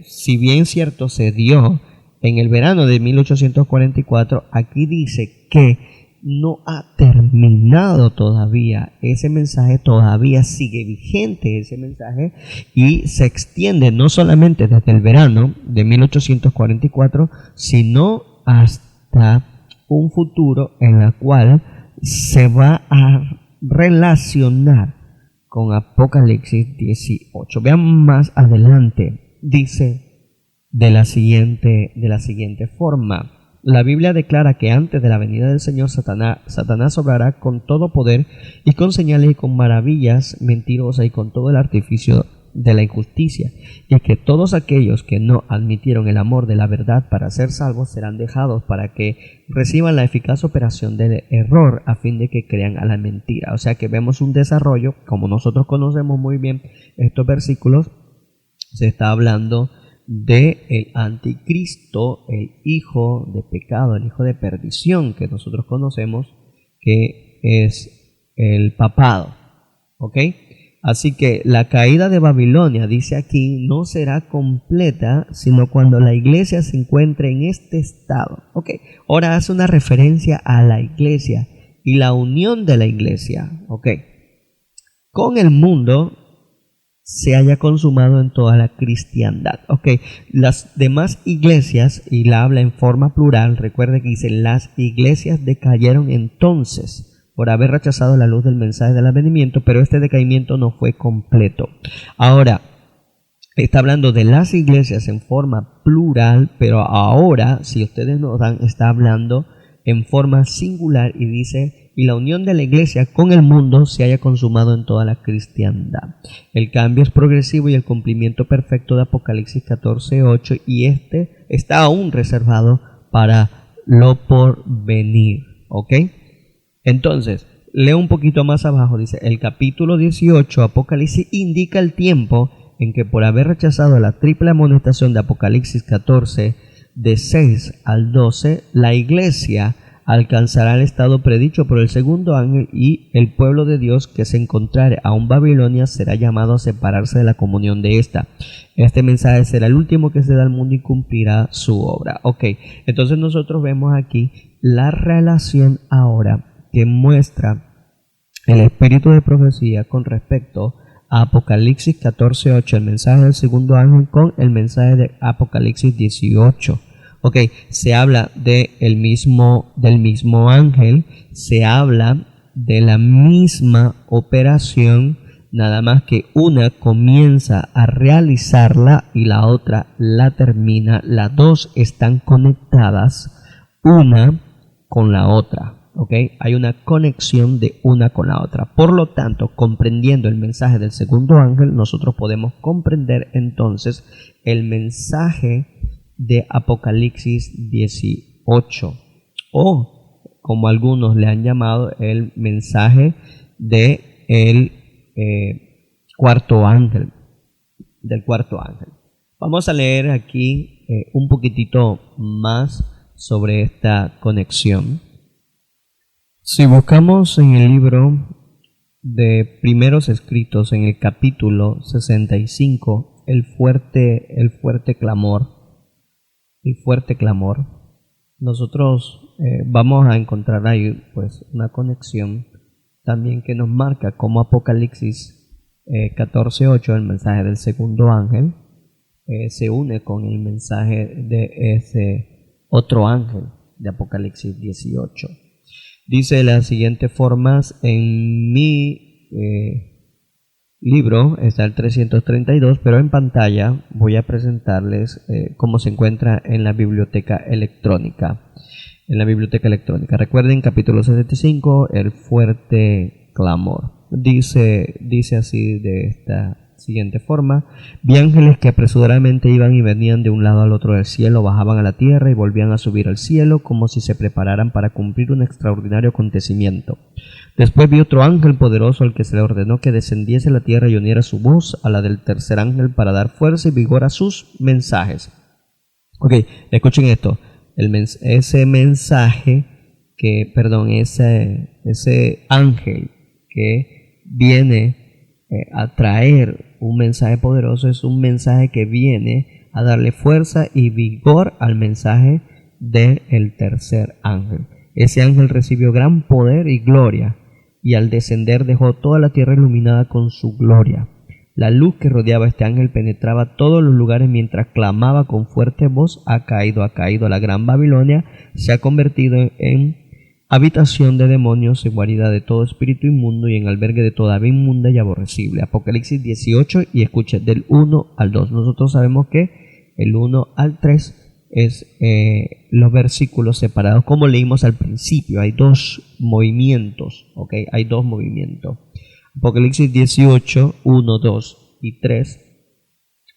si bien cierto se dio en el verano de 1844, aquí dice que no ha terminado todavía. Ese mensaje todavía sigue vigente, ese mensaje, y se extiende no solamente desde el verano de 1844, sino hasta un futuro en el cual se va a relacionar con Apocalipsis 18. Vean más adelante, dice de la siguiente forma. La Biblia declara que antes de la venida del Señor, Satanás obrará con todo poder y con señales y con maravillas mentirosas y con todo el artificio de la injusticia, y que todos aquellos que no admitieron el amor de la verdad para ser salvos serán dejados para que reciban la eficaz operación del error a fin de que crean a la mentira. O sea que vemos un desarrollo, como nosotros conocemos muy bien estos versículos, se está hablando de el anticristo, el hijo de pecado, el hijo de perdición, que nosotros conocemos que es el papado, ¿ok? Así que la caída de Babilonia, dice aquí, no será completa sino cuando la iglesia se encuentre en este estado, ¿ok? Ahora hace una referencia a la iglesia y la unión de la iglesia, ¿ok? Con el mundo se haya consumado en toda la cristiandad. Ok, las demás iglesias, y la habla en forma plural, recuerde que dice, las iglesias decayeron entonces por haber rechazado la luz del mensaje del advenimiento, pero este decaimiento no fue completo. Ahora, está hablando de las iglesias en forma plural, pero ahora, si ustedes notan, está hablando en forma singular y dice y la unión de la iglesia con el mundo se haya consumado en toda la cristiandad. El cambio es progresivo y el cumplimiento perfecto de Apocalipsis 14:8, y este está aún reservado para lo por venir. ¿Ok? Entonces, leo un poquito más abajo, dice, el capítulo 18, Apocalipsis, indica el tiempo en que por haber rechazado la triple amonestación de Apocalipsis 14, de 6 al 12, la iglesia alcanzará el estado predicho por el segundo ángel, y el pueblo de Dios que se encontrare aún Babilonia será llamado a separarse de la comunión de esta. Este mensaje será el último que se da al mundo y cumplirá su obra. Ok, entonces nosotros vemos aquí la relación ahora que muestra el espíritu de profecía con respecto a Apocalipsis 14:8, el mensaje del segundo ángel, con el mensaje de Apocalipsis 18. Ok, se habla del mismo ángel, se habla de la misma operación, nada más que una comienza a realizarla y la otra la termina. Las dos están conectadas una con la otra. ¿Okay? Hay una conexión de una con la otra. Por lo tanto, comprendiendo el mensaje del segundo ángel, nosotros podemos comprender entonces el mensaje de Apocalipsis 18, o como algunos le han llamado, el mensaje de el cuarto ángel, del cuarto ángel. Vamos a leer aquí un poquitito más sobre esta conexión. Si buscamos en el libro de Primeros Escritos, en el capítulo 65, el fuerte clamor, nosotros vamos a encontrar ahí pues una conexión también que nos marca cómo Apocalipsis 14:8, el mensaje del segundo ángel, se une con el mensaje de ese otro ángel de Apocalipsis 18. Dice de las siguientes formas: en mi libro está el 332, pero en pantalla voy a presentarles cómo se encuentra en la biblioteca electrónica. Recuerden, capítulo 75, el fuerte clamor. Dice así, de esta siguiente forma: vi ángeles que apresuradamente iban y venían de un lado al otro del cielo, bajaban a la tierra y volvían a subir al cielo, como si se prepararan para cumplir un extraordinario acontecimiento. Después vi otro ángel poderoso al que se le ordenó que descendiese a la tierra y uniera su voz a la del tercer ángel para dar fuerza y vigor a sus mensajes. Ok, escuchen esto. Ese ángel que viene a traer un mensaje poderoso, es un mensaje que viene a darle fuerza y vigor al mensaje del tercer ángel. Ese ángel recibió gran poder y gloria, y al descender dejó toda la tierra iluminada con su gloria. La luz que rodeaba a este ángel penetraba todos los lugares mientras clamaba con fuerte voz: ha caído, la gran Babilonia se ha convertido en habitación de demonios, en guarida de todo espíritu inmundo y en albergue de toda ave inmunda y aborrecible. Apocalipsis 18, y escuche, del 1 al 2. Nosotros sabemos que el 1 al 3 es los versículos separados, como leímos al principio. Hay dos movimientos, ¿ok? Hay dos movimientos. Apocalipsis 18, 1, 2 y 3,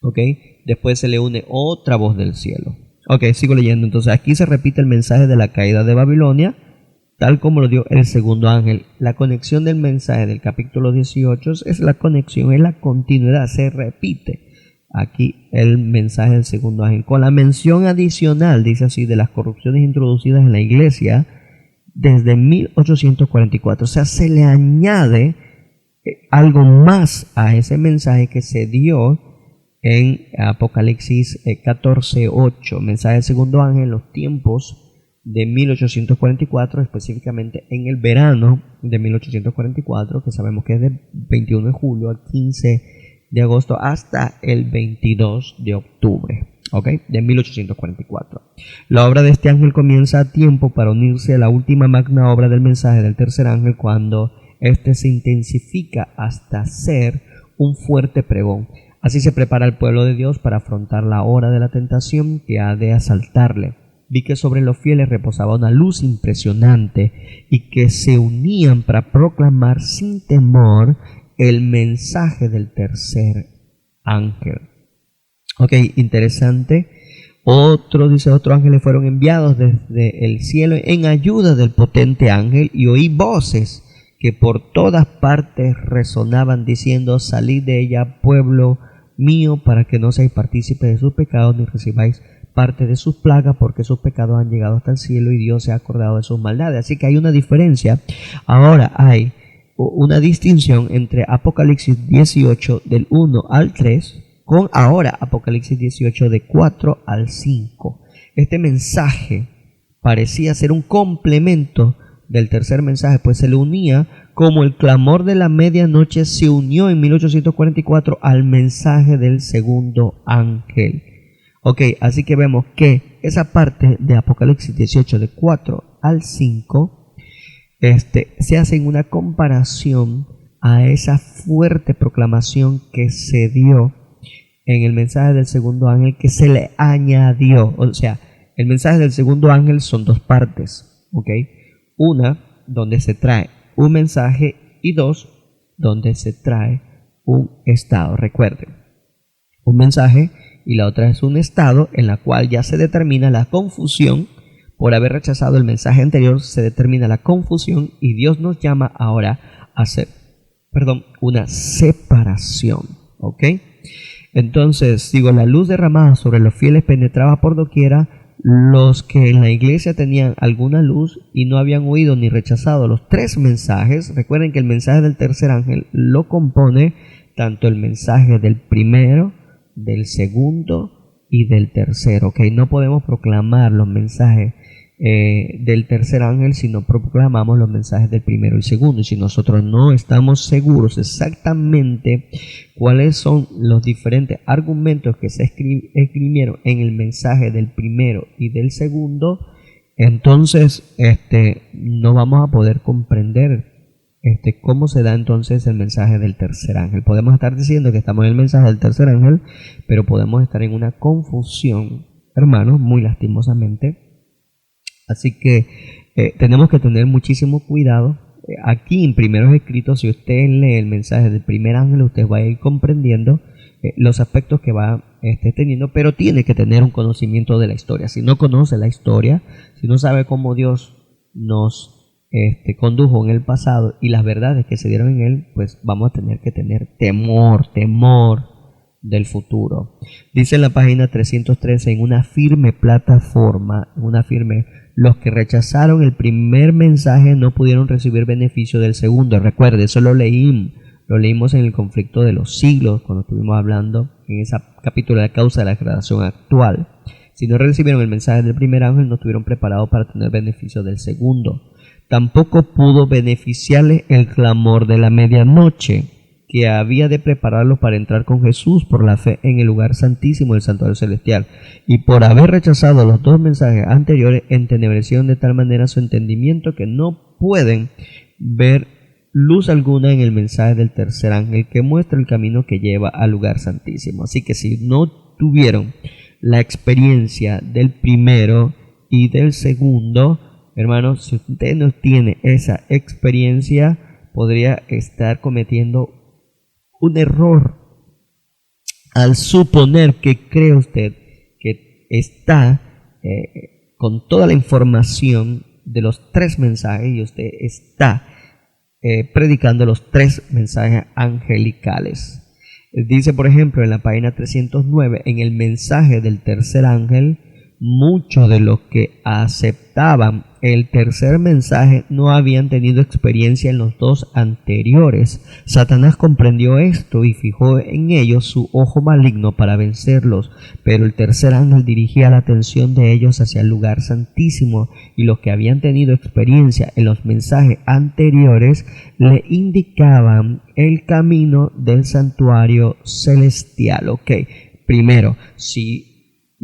¿ok? Después se le une otra voz del cielo. Ok, sigo leyendo. Entonces aquí se repite el mensaje de la caída de Babilonia, tal como lo dio el segundo ángel. La conexión del mensaje del capítulo 18 es la conexión, es la continuidad, se repite aquí el mensaje del segundo ángel, con la mención adicional, dice así, de las corrupciones introducidas en la iglesia desde 1844. O sea, se le añade algo más a ese mensaje que se dio en Apocalipsis 14:8, mensaje del segundo ángel, en los tiempos de 1844, específicamente en el verano de 1844, que sabemos que es del 21 de julio al 15 de agosto hasta el 22 de octubre, ¿ok? De 1844. La obra de este ángel comienza a tiempo para unirse a la última magna obra del mensaje del tercer ángel, cuando este se intensifica hasta ser un fuerte pregón. Así se prepara el pueblo de Dios para afrontar la hora de la tentación que ha de asaltarle. vi que sobre los fieles reposaba una luz impresionante y que se unían para proclamar sin temor el mensaje del tercer ángel. Ok, interesante. Otros ángeles fueron enviados desde el cielo en ayuda del potente ángel, y oí voces que por todas partes resonaban diciendo: salid de ella, pueblo mío, para que no seáis partícipes de sus pecados ni recibáis parte de sus plagas, porque sus pecados han llegado hasta el cielo y Dios se ha acordado de sus maldades. Así que hay una diferencia. Ahora hay una distinción entre Apocalipsis 18 del 1 al 3 con ahora Apocalipsis 18 de 4 al 5. Este mensaje parecía ser un complemento del tercer mensaje, pues se le unía como el clamor de la medianoche se unió en 1844 al mensaje del segundo ángel. Ok, así que vemos que esa parte de Apocalipsis 18 de 4 al 5 se hace en una comparación a esa fuerte proclamación que se dio en el mensaje del segundo ángel, que se le añadió. O sea, el mensaje del segundo ángel son dos partes, ¿ok? Una, donde se trae un mensaje, y dos, donde se trae un estado. Recuerden, un mensaje y la otra es un estado en la cual ya se determina la confusión. Por haber rechazado el mensaje anterior se determina la confusión, y Dios nos llama ahora a hacer, una separación, ¿ok? Entonces, la luz derramada sobre los fieles penetraba por doquiera. Los que en la iglesia tenían alguna luz y no habían oído ni rechazado los tres mensajes, recuerden que el mensaje del tercer ángel lo compone tanto el mensaje del primero, del segundo y del tercero, ¿ok? No podemos proclamar los mensajes del tercer ángel si no proclamamos los mensajes del primero y segundo, y si nosotros no estamos seguros exactamente cuáles son los diferentes argumentos que se escribieron en el mensaje del primero y del segundo, entonces no vamos a poder comprender cómo se da entonces el mensaje del tercer ángel. Podemos estar diciendo que estamos en el mensaje del tercer ángel, pero podemos estar en una confusión, hermanos, muy lastimosamente. Así que tenemos que tener muchísimo cuidado. Aquí en Primeros Escritos, si usted lee el mensaje del primer ángel, usted va a ir comprendiendo los aspectos que va teniendo, pero tiene que tener un conocimiento de la historia. Si no conoce la historia, si no sabe cómo Dios nos condujo en el pasado y las verdades que se dieron en él, pues vamos a tener que tener temor del futuro. Dice en la página 313, en una firme plataforma, los que rechazaron el primer mensaje no pudieron recibir beneficio del segundo. Recuerde, eso lo leímos en el conflicto de los siglos, cuando estuvimos hablando en ese capítulo de la causa de la creación actual. Si no recibieron el mensaje del primer ángel, no estuvieron preparados para tener beneficio del segundo. Tampoco pudo beneficiarles el clamor de la medianoche, que había de prepararlos para entrar con Jesús por la fe en el lugar santísimo del santuario celestial. Y por haber rechazado los dos mensajes anteriores, entenebrecieron de tal manera su entendimiento que no pueden ver luz alguna en el mensaje del tercer ángel, que muestra el camino que lleva al lugar santísimo. Así que si no tuvieron la experiencia del primero y del segundo, hermanos, si usted no tiene esa experiencia, podría estar cometiendo un error al suponer que cree usted que está con toda la información de los tres mensajes, y usted está predicando los tres mensajes angelicales. Dice, por ejemplo, en la página 309, en el mensaje del tercer ángel, muchos de los que aceptaban el tercer mensaje no habían tenido experiencia en los dos anteriores. Satanás comprendió esto y fijó en ellos su ojo maligno para vencerlos, pero el tercer ángel dirigía la atención de ellos hacia el lugar santísimo, y los que habían tenido experiencia en los mensajes anteriores le indicaban el camino del santuario celestial. Ok, primero, si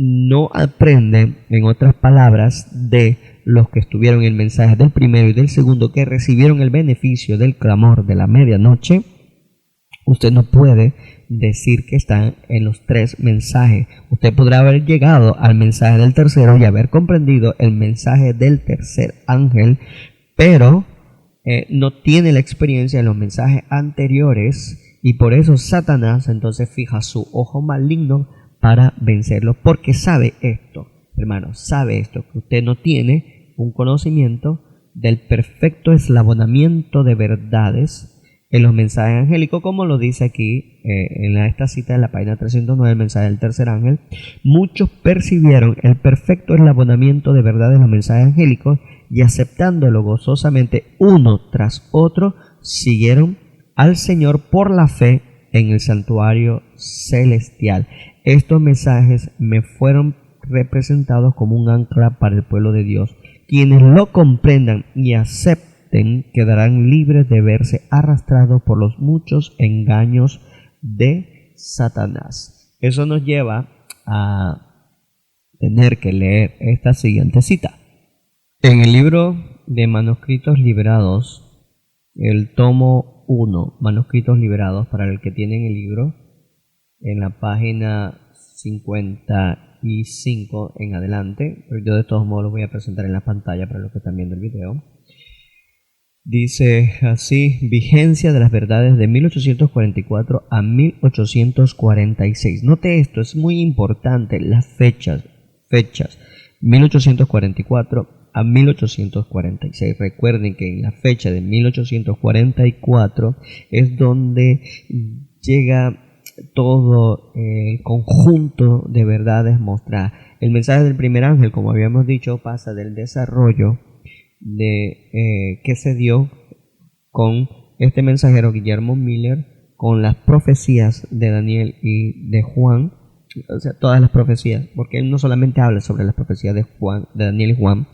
no aprenden, en otras palabras, de los que estuvieron en el mensaje del primero y del segundo, que recibieron el beneficio del clamor de la medianoche, usted no puede decir que están en los tres mensajes. Usted podrá haber llegado al mensaje del tercero y haber comprendido el mensaje del tercer ángel, pero no tiene la experiencia de los mensajes anteriores, y por eso Satanás entonces fija su ojo maligno para vencerlo, porque sabe esto, hermano, sabe esto, que usted no tiene un conocimiento del perfecto eslabonamiento de verdades en los mensajes angélicos, como lo dice aquí en esta cita de la página 309, el mensaje del tercer ángel. Muchos percibieron el perfecto eslabonamiento de verdades en los mensajes angélicos y, aceptándolo gozosamente uno tras otro, siguieron al Señor por la fe en el santuario celestial. Estos mensajes me fueron representados como un ancla para el pueblo de Dios. Quienes lo comprendan y acepten quedarán libres de verse arrastrados por los muchos engaños de Satanás. Eso nos lleva a tener que leer esta siguiente cita. En el libro de Manuscritos Liberados, el tomo 1, Manuscritos Liberados, para el que tienen el libro, en la página 55 en adelante, yo de todos modos lo voy a presentar en la pantalla para los que están viendo el video. Dice así: vigencia de las verdades de 1844 a 1846. Note esto, es muy importante, las fechas 1844 a 1846. Recuerden que en la fecha de 1844 es donde llega todo el conjunto de verdades mostradas. El mensaje del primer ángel, como habíamos dicho, pasa del desarrollo de que se dio con este mensajero Guillermo Miller, con las profecías de Daniel y de Juan, o sea, todas las profecías, porque él no solamente habla sobre las profecías de Daniel y Juan.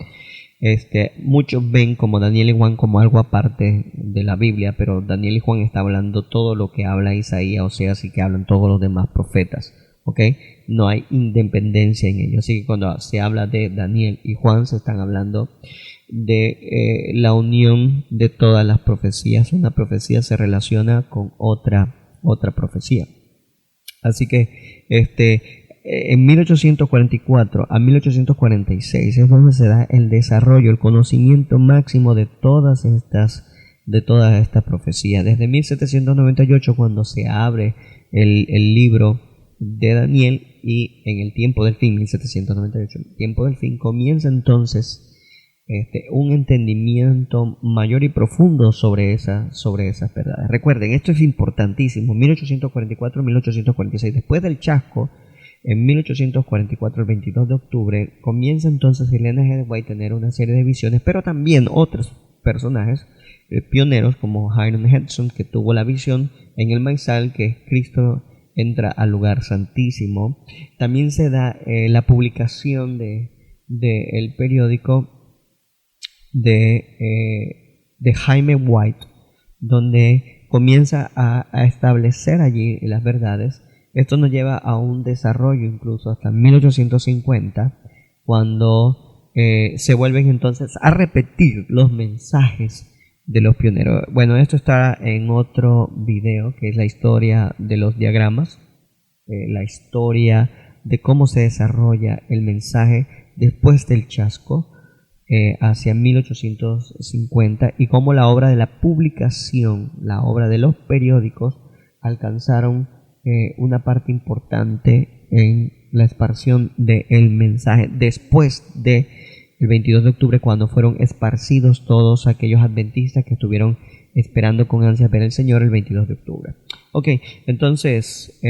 Muchos ven como Daniel y Juan como algo aparte de la Biblia, pero Daniel y Juan está hablando todo lo que habla Isaías, Oseas, y que hablan todos los demás profetas, ¿ok? No hay independencia en ello. Así que cuando se habla de Daniel y Juan, se están hablando de la unión de todas las profecías. Una profecía se relaciona con otra profecía. Así que en 1844 a 1846 es donde se da el desarrollo, el conocimiento máximo de todas estas profecías. Desde 1798, cuando se abre el libro de Daniel, y en el tiempo del fin, 1798, el tiempo del fin, comienza entonces un entendimiento mayor y profundo sobre esas verdades. Recuerden, esto es importantísimo. 1844-1846, después del chasco, en 1844, el 22 de octubre, comienza entonces Elena G. White a tener una serie de visiones, pero también otros personajes pioneros como Hiram Edson, que tuvo la visión en el maizal, que Cristo entra al lugar santísimo. También se da la publicación del periódico de Jaime White, donde comienza a establecer allí las verdades. Esto nos lleva a un desarrollo incluso hasta 1850, cuando se vuelven entonces a repetir los mensajes de los pioneros. Bueno, esto está en otro video, que es la historia de los diagramas, la historia de cómo se desarrolla el mensaje después del chasco, hacia 1850, y cómo la obra de la publicación, la obra de los periódicos, alcanzaron una parte importante en la expansión del mensaje después del 22 de octubre, cuando fueron esparcidos todos aquellos adventistas que estuvieron esperando con ansias ver al Señor el 22 de octubre. Ok, entonces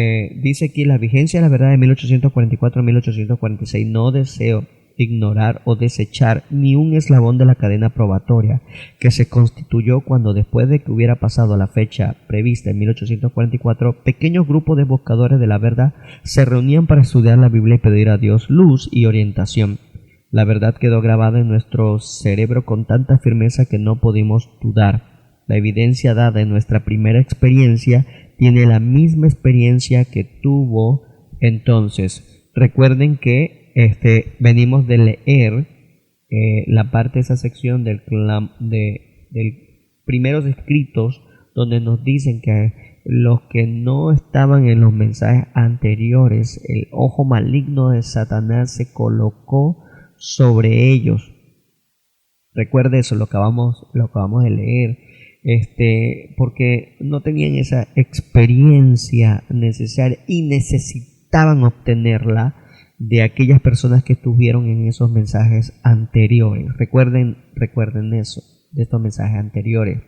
dice aquí: la vigencia de la verdad de 1844 a 1846. No deseo ignorar o desechar ni un eslabón de la cadena probatoria que se constituyó cuando, después de que hubiera pasado la fecha prevista en 1844, pequeños grupos de buscadores de la verdad se reunían para estudiar la Biblia y pedir a Dios luz y orientación. La verdad quedó grabada en nuestro cerebro con tanta firmeza que no pudimos dudar. La evidencia dada en nuestra primera experiencia tiene la misma experiencia que tuvo entonces. Recuerden que venimos de leer la parte de esa sección del primeros escritos, donde nos dicen que los que no estaban en los mensajes anteriores, el ojo maligno de Satanás se colocó sobre ellos. Recuerde eso, lo acabamos de leer. Porque no tenían esa experiencia necesaria y necesitaban obtenerla de aquellas personas que estuvieron en esos mensajes anteriores. Recuerden eso, de estos mensajes anteriores.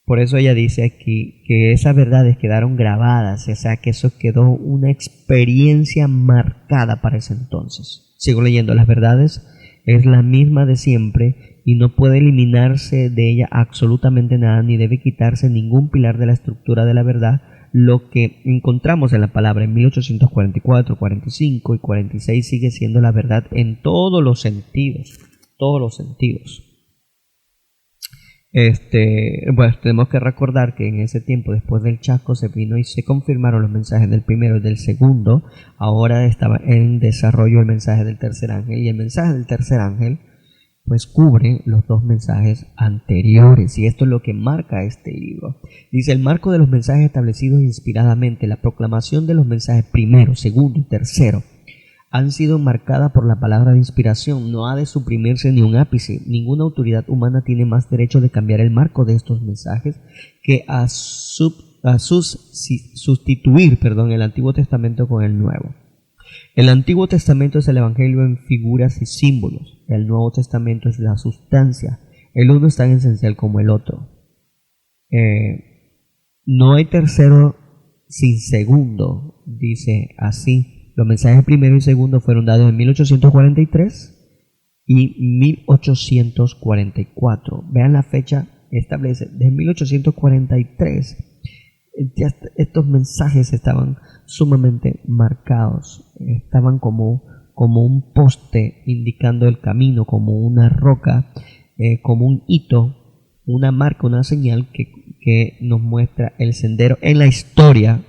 Por eso ella dice aquí que esas verdades quedaron grabadas, o sea que eso quedó una experiencia marcada para ese entonces. Sigo leyendo. Las verdades es la misma de siempre y no puede eliminarse de ella absolutamente nada, ni debe quitarse ningún pilar de la estructura de la verdad. Lo que encontramos en la palabra en 1844, 45 y 46 sigue siendo la verdad en todos los sentidos, Bueno, tenemos que recordar que en ese tiempo, después del chasco, se vino y se confirmaron los mensajes del primero y del segundo. Ahora estaba en desarrollo el mensaje del tercer ángel, y el mensaje del tercer ángel pues cubre los dos mensajes anteriores, y esto es lo que marca este libro. Dice: el marco de los mensajes establecidos inspiradamente, la proclamación de los mensajes primero, segundo y tercero han sido marcadas por la palabra de inspiración. No ha de suprimirse ni un ápice. Ninguna autoridad humana tiene más derecho de cambiar el marco de estos mensajes que a sustituir el Antiguo Testamento con el Nuevo. El Antiguo Testamento es el Evangelio en figuras y símbolos. El Nuevo Testamento es la sustancia. El uno es tan esencial como el otro. No hay tercero sin segundo, dice así. Los mensajes primero y segundo fueron dados en 1843 y 1844. Vean la fecha, establece de 1843. Ya estos mensajes estaban sumamente marcados, estaban como un poste indicando el camino, como una roca, como un hito, una marca, una señal que nos muestra el sendero en la historia.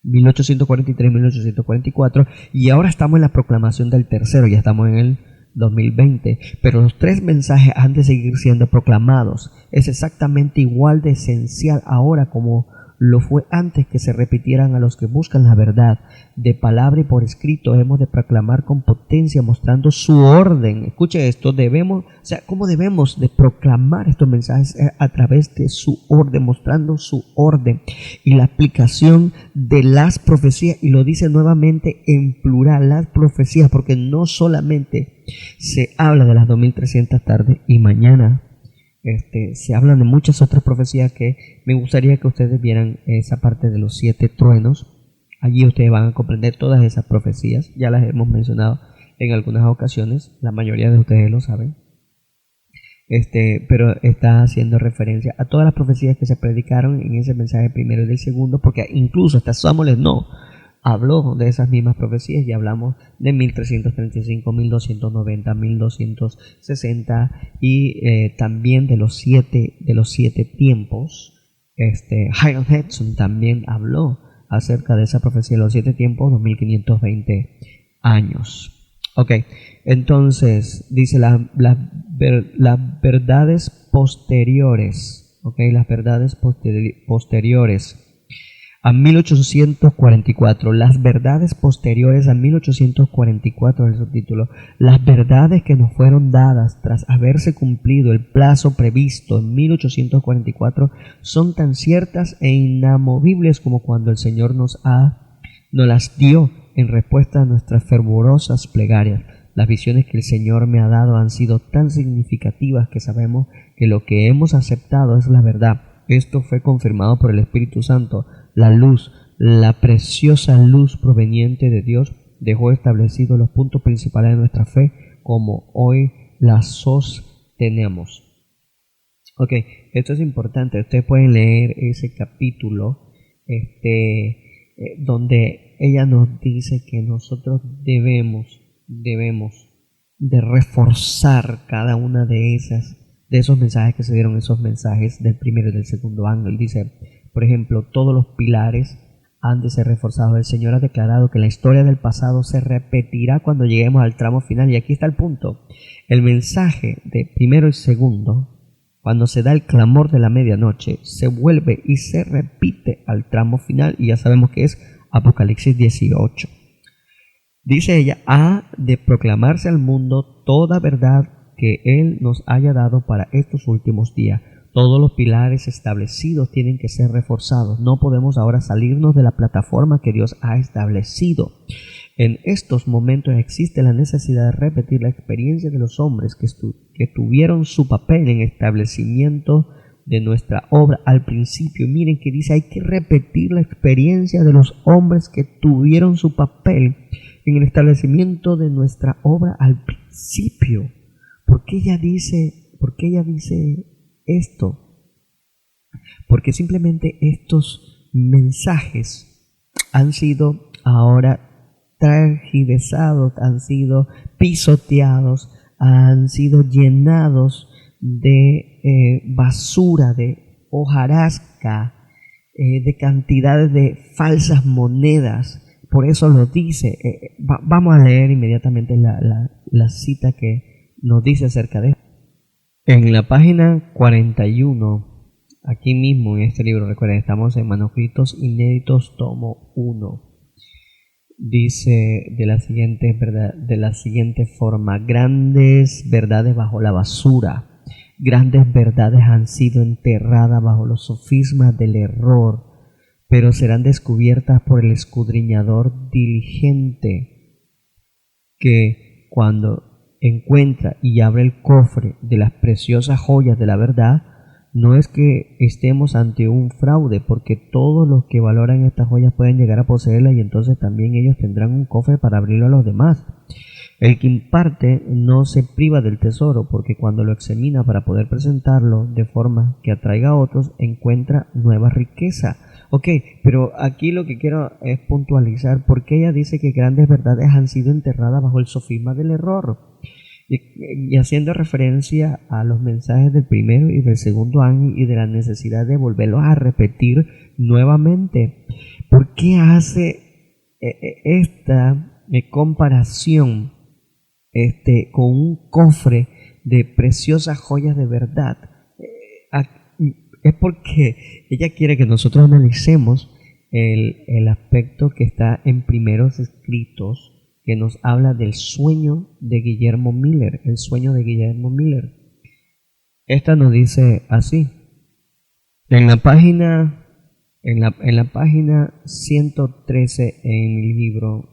1843, 1844, y ahora estamos en la proclamación del tercero, ya estamos en el 2020, pero los tres mensajes han de seguir siendo proclamados. Es exactamente igual de esencial ahora como lo fue antes que se repitieran a los que buscan la verdad. De palabra y por escrito hemos de proclamar con potencia, mostrando su orden. Escuche esto, ¿cómo debemos de proclamar estos mensajes? A través de su orden, mostrando su orden y la aplicación de las profecías, y lo dice nuevamente en plural, las profecías, porque no solamente se habla de las 2300 tardes y mañana. Se hablan de muchas otras profecías que me gustaría que ustedes vieran esa parte de los 7 truenos. Allí ustedes van a comprender todas esas profecías. Ya las hemos mencionado en algunas ocasiones, la mayoría de ustedes lo saben. Pero está haciendo referencia a todas las profecías que se predicaron en ese mensaje primero y del segundo, porque incluso hasta Samuel no habló de esas mismas profecías. Ya hablamos de 1335, 1290, 1260 y también de los siete tiempos. Hiram Edson también habló acerca de esa profecía de los 7 tiempos, 2520 años. Ok, entonces dice las verdades posteriores. Ok, las verdades posteriores a 1844, las verdades posteriores a 1844 es el subtítulo. Las verdades que nos fueron dadas tras haberse cumplido el plazo previsto en 1844 son tan ciertas e inamovibles como cuando el Señor nos las dio en respuesta a nuestras fervorosas plegarias. Las visiones que el Señor me ha dado han sido tan significativas que sabemos que lo que hemos aceptado es la verdad. Esto fue confirmado por el Espíritu Santo. La luz, la preciosa luz proveniente de Dios, dejó establecidos los puntos principales de nuestra fe como hoy la sostenemos. Ok, esto es importante. Ustedes pueden leer ese capítulo donde ella nos dice que nosotros debemos de reforzar cada una de esos mensajes que se dieron, esos mensajes del primero y del segundo ángel. Dice, por ejemplo, todos los pilares han de ser reforzados. El Señor ha declarado que la historia del pasado se repetirá cuando lleguemos al tramo final. Y aquí está el punto. El mensaje de primero y segundo cuando se da el clamor de la medianoche, se vuelve y se repite al tramo final, y ya sabemos que es Apocalipsis 18. Dice ella: ha de proclamarse al mundo toda verdad que Él nos haya dado para estos últimos días. Todos los pilares establecidos tienen que ser reforzados. No podemos ahora salirnos de la plataforma que Dios ha establecido. En estos momentos existe la necesidad de repetir la experiencia de los hombres que tuvieron su papel en el establecimiento de nuestra obra al principio. Miren que dice, hay que repetir la experiencia de los hombres que tuvieron su papel en el establecimiento de nuestra obra al principio. ¿Por qué ella dice esto? Porque simplemente estos mensajes han sido ahora tergiversados, han sido pisoteados, han sido llenados de basura, de hojarasca, de cantidades de falsas monedas. Por eso lo dice. Vamos a leer inmediatamente la cita que nos dice acerca de esto. En la página 41, aquí mismo en este libro, recuerden, estamos en Manuscritos Inéditos, tomo 1. Dice de la siguiente forma: grandes verdades bajo la basura, grandes verdades han sido enterradas bajo los sofismas del error, pero serán descubiertas por el escudriñador diligente, que cuando encuentra y abre el cofre de las preciosas joyas de la verdad, no es que estemos ante un fraude, porque todos los que valoran estas joyas pueden llegar a poseerlas, y entonces también ellos tendrán un cofre para abrirlo a los demás. El que imparte no se priva del tesoro, porque cuando lo examina para poder presentarlo de forma que atraiga a otros, encuentra nueva riqueza. Ok, pero aquí lo que quiero es puntualizar por qué ella dice que grandes verdades han sido enterradas bajo el sofisma del error. Y haciendo referencia a los mensajes del primero y del segundo ángel y de la necesidad de volverlos a repetir nuevamente. ¿Por qué hace esta comparación con un cofre de preciosas joyas de verdad? Es porque ella quiere que nosotros analicemos el aspecto que está en primeros escritos, que nos habla del sueño de Guillermo Miller, el sueño de Guillermo Miller. Esta nos dice así: en la página 113 en el libro,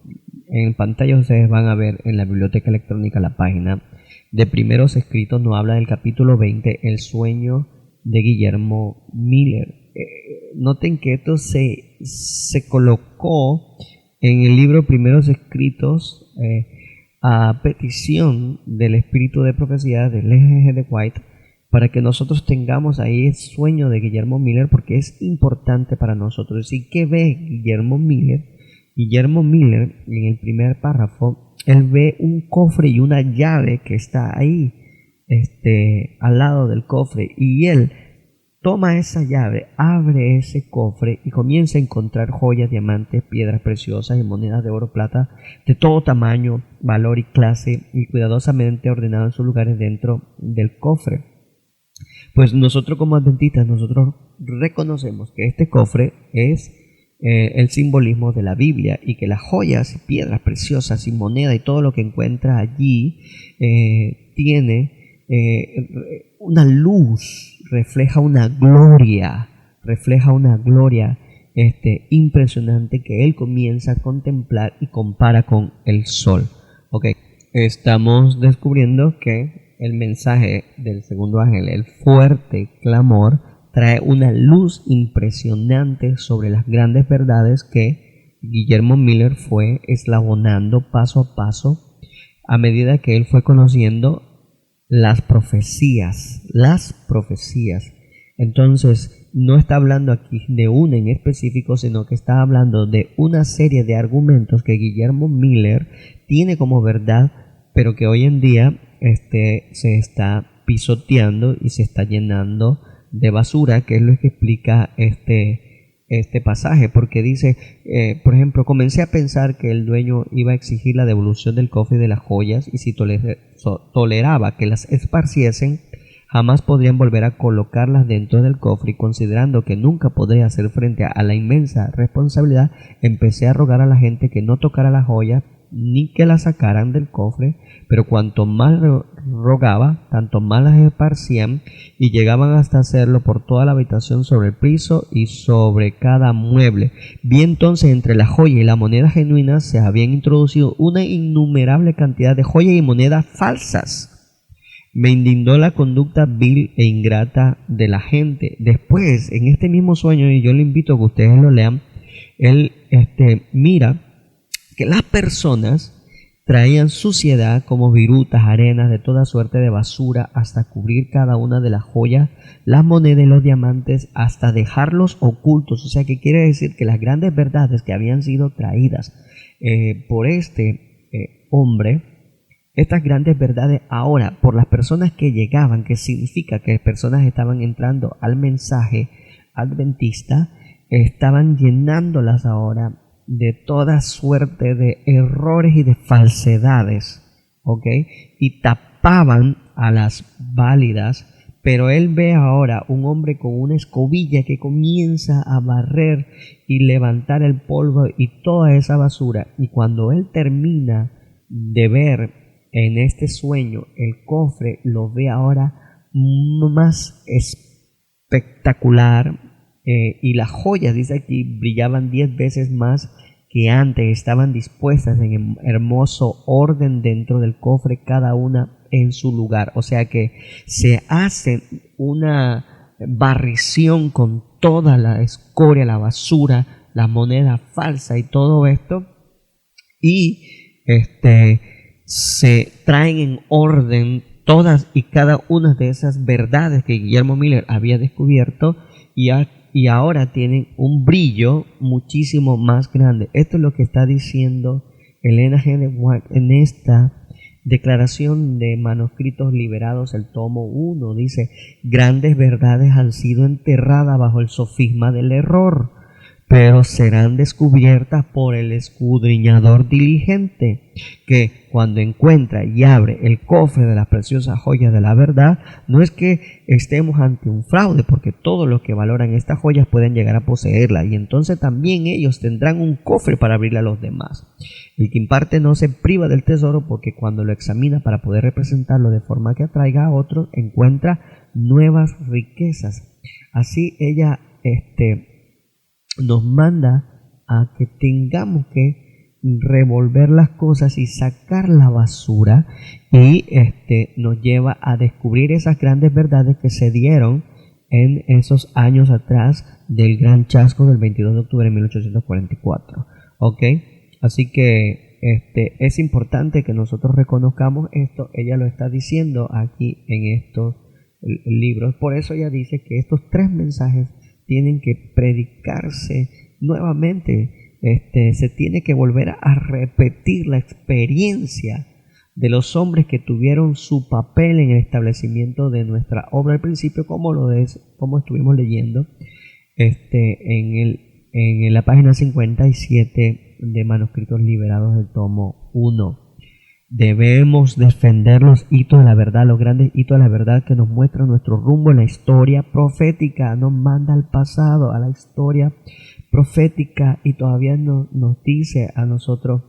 en pantalla ustedes van a ver en la biblioteca electrónica la página de primeros escritos, nos habla del capítulo 20, el sueño de Guillermo Miller. Noten que esto se colocó en el libro Primeros Escritos a petición del espíritu de profecía del Ellen G. White, para que nosotros tengamos ahí el sueño de Guillermo Miller, porque es importante para nosotros. ¿Y qué ve Guillermo Miller? Guillermo Miller, en el primer párrafo, él ve un cofre y una llave que está ahí al lado del cofre, y él toma esa llave, abre ese cofre y comienza a encontrar joyas, diamantes, piedras preciosas y monedas de oro, plata, de todo tamaño, valor y clase, y cuidadosamente ordenado en sus lugares dentro del cofre. Pues nosotros como adventistas, nosotros reconocemos que este cofre es el simbolismo de la Biblia, y que las joyas y piedras preciosas y moneda y todo lo que encuentra allí tiene una luz, refleja una gloria impresionante que él comienza a contemplar y compara con el sol. Ok, estamos descubriendo que el mensaje del segundo ángel, el fuerte clamor, trae una luz impresionante sobre las grandes verdades que Guillermo Miller fue eslabonando paso a paso a medida que él fue conociendo las profecías. Entonces, no está hablando aquí de una en específico, sino que está hablando de una serie de argumentos que Guillermo Miller tiene como verdad, pero que hoy en día se está pisoteando y se está llenando de basura, que es lo que explica este pasaje, porque dice, por ejemplo, comencé a pensar que el dueño iba a exigir la devolución del cofre y de las joyas, y si toleraba que las esparciesen, jamás podrían volver a colocarlas dentro del cofre, y considerando que nunca podría hacer frente a la inmensa responsabilidad, empecé a rogar a la gente que no tocara las joyas ni que las sacaran del cofre, pero cuanto más rogaba, tanto más las esparcían, y llegaban hasta hacerlo por toda la habitación, sobre el piso y sobre cada mueble. Vi entonces entre la joya y la moneda genuina se habían introducido una innumerable cantidad de joyas y monedas falsas. Me indignó la conducta vil e ingrata de la gente. Después, en este mismo sueño, y yo le invito a que ustedes lo lean, él mira que las personas traían suciedad como virutas, arenas, de toda suerte de basura, hasta cubrir cada una de las joyas, las monedas y los diamantes, hasta dejarlos ocultos. O sea, que quiere decir que las grandes verdades que habían sido traídas por este hombre, estas grandes verdades ahora, por las personas que llegaban, que significa que personas estaban entrando al mensaje adventista, estaban llenándolas ahora de toda suerte de errores y de falsedades, ¿ok? Y tapaban a las válidas, pero él ve ahora un hombre con una escobilla que comienza a barrer y levantar el polvo y toda esa basura, y cuando él termina de ver en este sueño el cofre, lo ve ahora más espectacular. Y las joyas, dice aquí, brillaban 10 veces más que antes, estaban dispuestas en hermoso orden dentro del cofre, cada una en su lugar. O sea que se hace una barrición con toda la escoria, la basura, la moneda falsa y todo esto, y se traen en orden todas y cada una de esas verdades que Guillermo Miller había descubierto, y ahora tienen un brillo muchísimo más grande. Esto es lo que está diciendo Elena G. de White en esta declaración de manuscritos liberados, el tomo 1. Dice: grandes verdades han sido enterradas bajo el sofisma del error, pero serán descubiertas por el escudriñador diligente, que cuando encuentra y abre el cofre de las preciosas joyas de la verdad, no es que estemos ante un fraude, porque todos los que valoran estas joyas pueden llegar a poseerlas, y entonces también ellos tendrán un cofre para abrirle a los demás. El que imparte no se priva del tesoro, porque cuando lo examina para poder representarlo de forma que atraiga a otros, encuentra nuevas riquezas. Así ella nos manda a que tengamos que revolver las cosas y sacar la basura, y nos lleva a descubrir esas grandes verdades que se dieron en esos años atrás del gran chasco del 22 de octubre de 1844. ¿Ok? Así que es importante que nosotros reconozcamos esto. Ella lo está diciendo aquí en estos libros. Por eso ella dice que estos 3 mensajes tienen que predicarse nuevamente. Se tiene que volver a repetir la experiencia de los hombres que tuvieron su papel en el establecimiento de nuestra obra al principio, como estuvimos leyendo en la página 57 de Manuscritos Liberados del tomo 1. Debemos defender los hitos de la verdad, los grandes hitos de la verdad que nos muestran nuestro rumbo en la historia profética. Nos manda al pasado, a la historia profética, y todavía nos dice a nosotros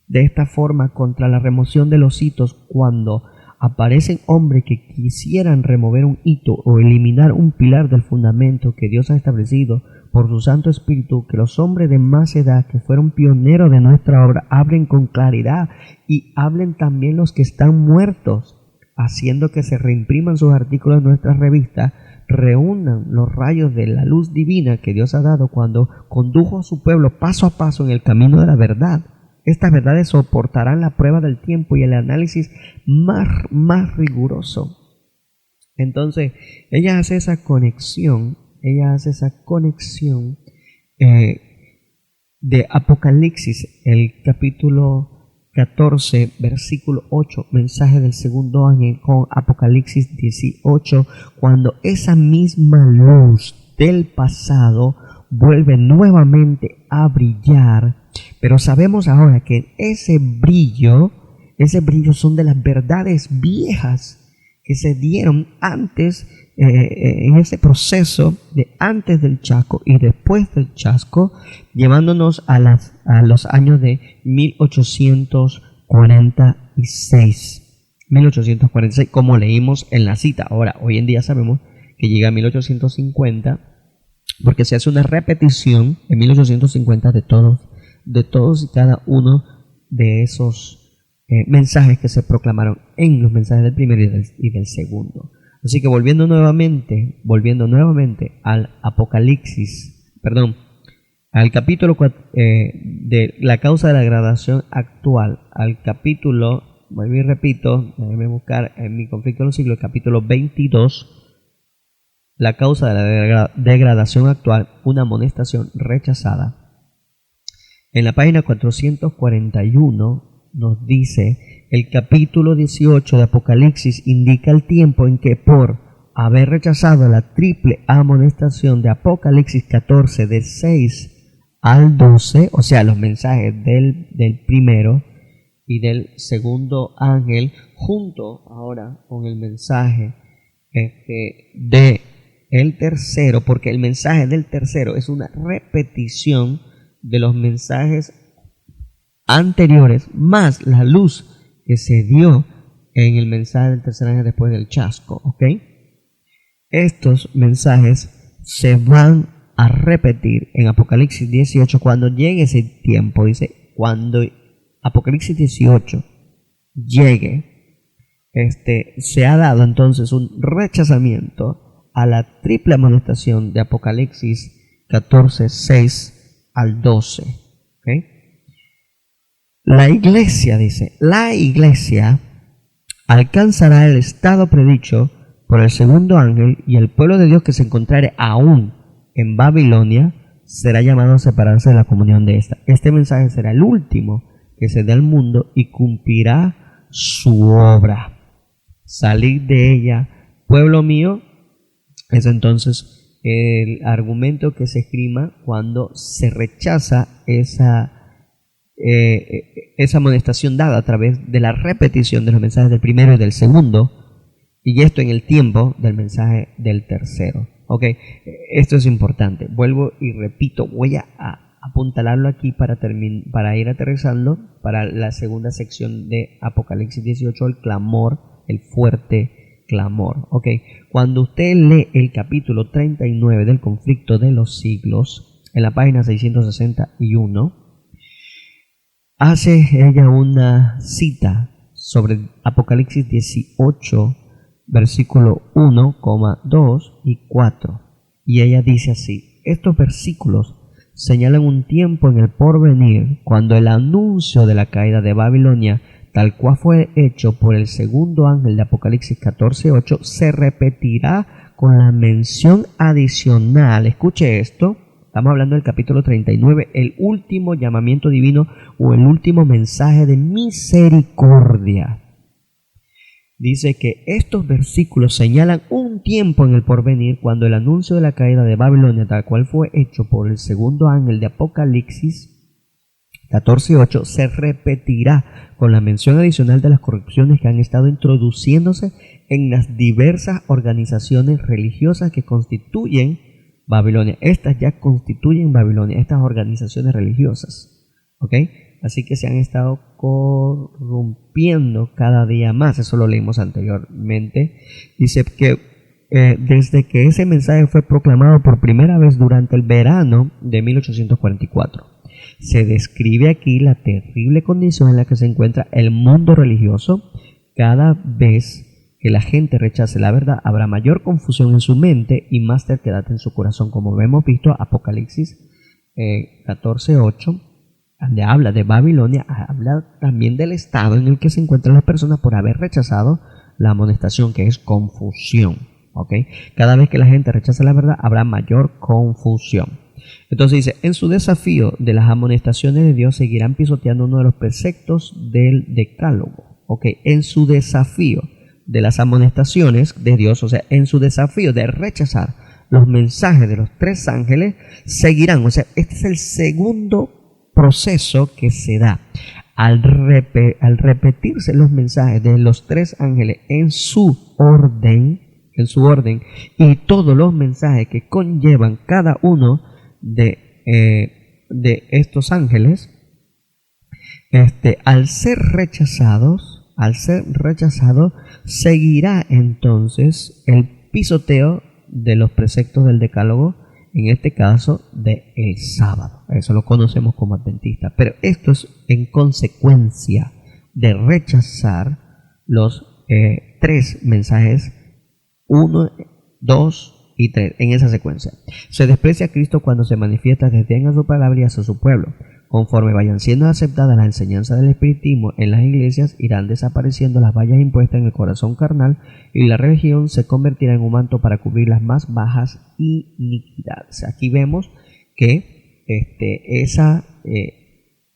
de esta forma: contra la remoción de los hitos, cuando aparecen hombres que quisieran remover un hito o eliminar un pilar del fundamento que Dios ha establecido por su Santo Espíritu, que los hombres de más edad que fueron pioneros de nuestra obra hablen con claridad, y hablen también los que están muertos, haciendo que se reimpriman sus artículos en nuestras revistas, reúnan los rayos de la luz divina que Dios ha dado cuando condujo a su pueblo paso a paso en el camino de la verdad. Estas verdades soportarán la prueba del tiempo y el análisis más riguroso. Entonces, ella hace esa conexión de Apocalipsis, el capítulo 14, versículo 8, mensaje del segundo ángel, con Apocalipsis 18, cuando esa misma luz del pasado vuelve nuevamente a brillar. Pero sabemos ahora que ese brillo son de las verdades viejas que se dieron antes, en ese proceso de antes del chasco y después del chasco, llevándonos a los años de 1846, como leímos en la cita. Ahora, hoy en día sabemos que llega a 1850, porque se hace una repetición en 1850 de todos y cada uno de esos mensajes que se proclamaron en los mensajes del primero y del segundo. Así que volviendo nuevamente al al capítulo de la causa de la degradación actual, al capítulo, vuelvo y repito, déjenme buscar en mi conflicto de los siglos, el capítulo 22, la causa de la degradación actual, una amonestación rechazada. En la página 441 nos dice: el capítulo 18 de Apocalipsis indica el tiempo en que, por haber rechazado la triple amonestación de Apocalipsis 14 del 6 al 12, o sea, los mensajes del primero y del segundo ángel, junto ahora con el mensaje de el tercero, porque el mensaje del tercero es una repetición de los mensajes anteriores, más la luz que se dio en el mensaje del tercer ángel después del chasco, ¿ok? Estos mensajes se van a repetir en Apocalipsis 18 cuando llegue ese tiempo. Dice, cuando Apocalipsis 18 llegue, se ha dado entonces un rechazamiento a la triple amonestación de Apocalipsis 14, 6 al 12, ¿ok? La iglesia alcanzará el estado predicho por el segundo ángel, y el pueblo de Dios que se encontrare aún en Babilonia será llamado a separarse de la comunión de esta. Este mensaje será el último que se dé al mundo y cumplirá su obra. Salid de ella, pueblo mío. Es entonces el argumento que se esgrima cuando se rechaza esa amonestación dada a través de la repetición de los mensajes del primero y del segundo, y esto en el tiempo del mensaje del tercero. Ok, esto es importante. Vuelvo y repito, voy a apuntalarlo aquí para ir aterrizando para la segunda sección de Apocalipsis 18, el clamor, el fuerte clamor. Ok, cuando usted lee el capítulo 39 del conflicto de los siglos, en la página 661, hace ella una cita sobre Apocalipsis 18, versículo 1, 2 y 4. Y ella dice así: estos versículos señalan un tiempo en el porvenir cuando el anuncio de la caída de Babilonia, tal cual fue hecho por el segundo ángel de Apocalipsis 14, 8, se repetirá con la mención adicional. Escuche esto. Estamos hablando del capítulo 39, el último llamamiento divino o el último mensaje de misericordia. Dice que estos versículos señalan un tiempo en el porvenir cuando el anuncio de la caída de Babilonia, tal cual fue hecho por el segundo ángel de Apocalipsis 14:8, se repetirá con la mención adicional de las corrupciones que han estado introduciéndose en las diversas organizaciones religiosas que constituyen Babilonia. Estas ya constituyen Babilonia, estas organizaciones religiosas, ¿ok? Así que se han estado corrompiendo cada día más. Eso lo leímos anteriormente. Dice que desde que ese mensaje fue proclamado por primera vez durante el verano de 1844, se describe aquí la terrible condición en la que se encuentra el mundo religioso. Cada vez que la gente rechace la verdad, habrá mayor confusión en su mente y más terquedad en su corazón, como hemos visto Apocalipsis 14:8, donde habla de Babilonia, habla también del estado en el que se encuentran las personas por haber rechazado la amonestación, que es confusión. ¿Okay? Cada vez que la gente rechaza la verdad, habrá mayor confusión. Entonces dice, en su desafío de las amonestaciones de Dios, seguirán pisoteando uno de los preceptos del decálogo. ¿Okay? En su desafío de las amonestaciones de Dios, o sea, en su desafío de rechazar los mensajes de los tres ángeles, seguirán. O sea, este es el segundo proceso que se da. al repetirse los mensajes de los tres ángeles en su orden, y todos los mensajes que conllevan cada uno de estos ángeles, al ser rechazados, seguirá entonces el pisoteo de los preceptos del decálogo, en este caso del sábado. Eso lo conocemos como adventistas, pero esto es en consecuencia de rechazar los tres mensajes 1, 2 y 3 en esa secuencia. Se desprecia a Cristo cuando se manifiesta desde en su palabra y hacia su pueblo. Conforme vayan siendo aceptadas las enseñanzas del espiritismo en las iglesias, irán desapareciendo las vallas impuestas en el corazón carnal y la religión se convertirá en un manto para cubrir las más bajas iniquidades. Aquí vemos que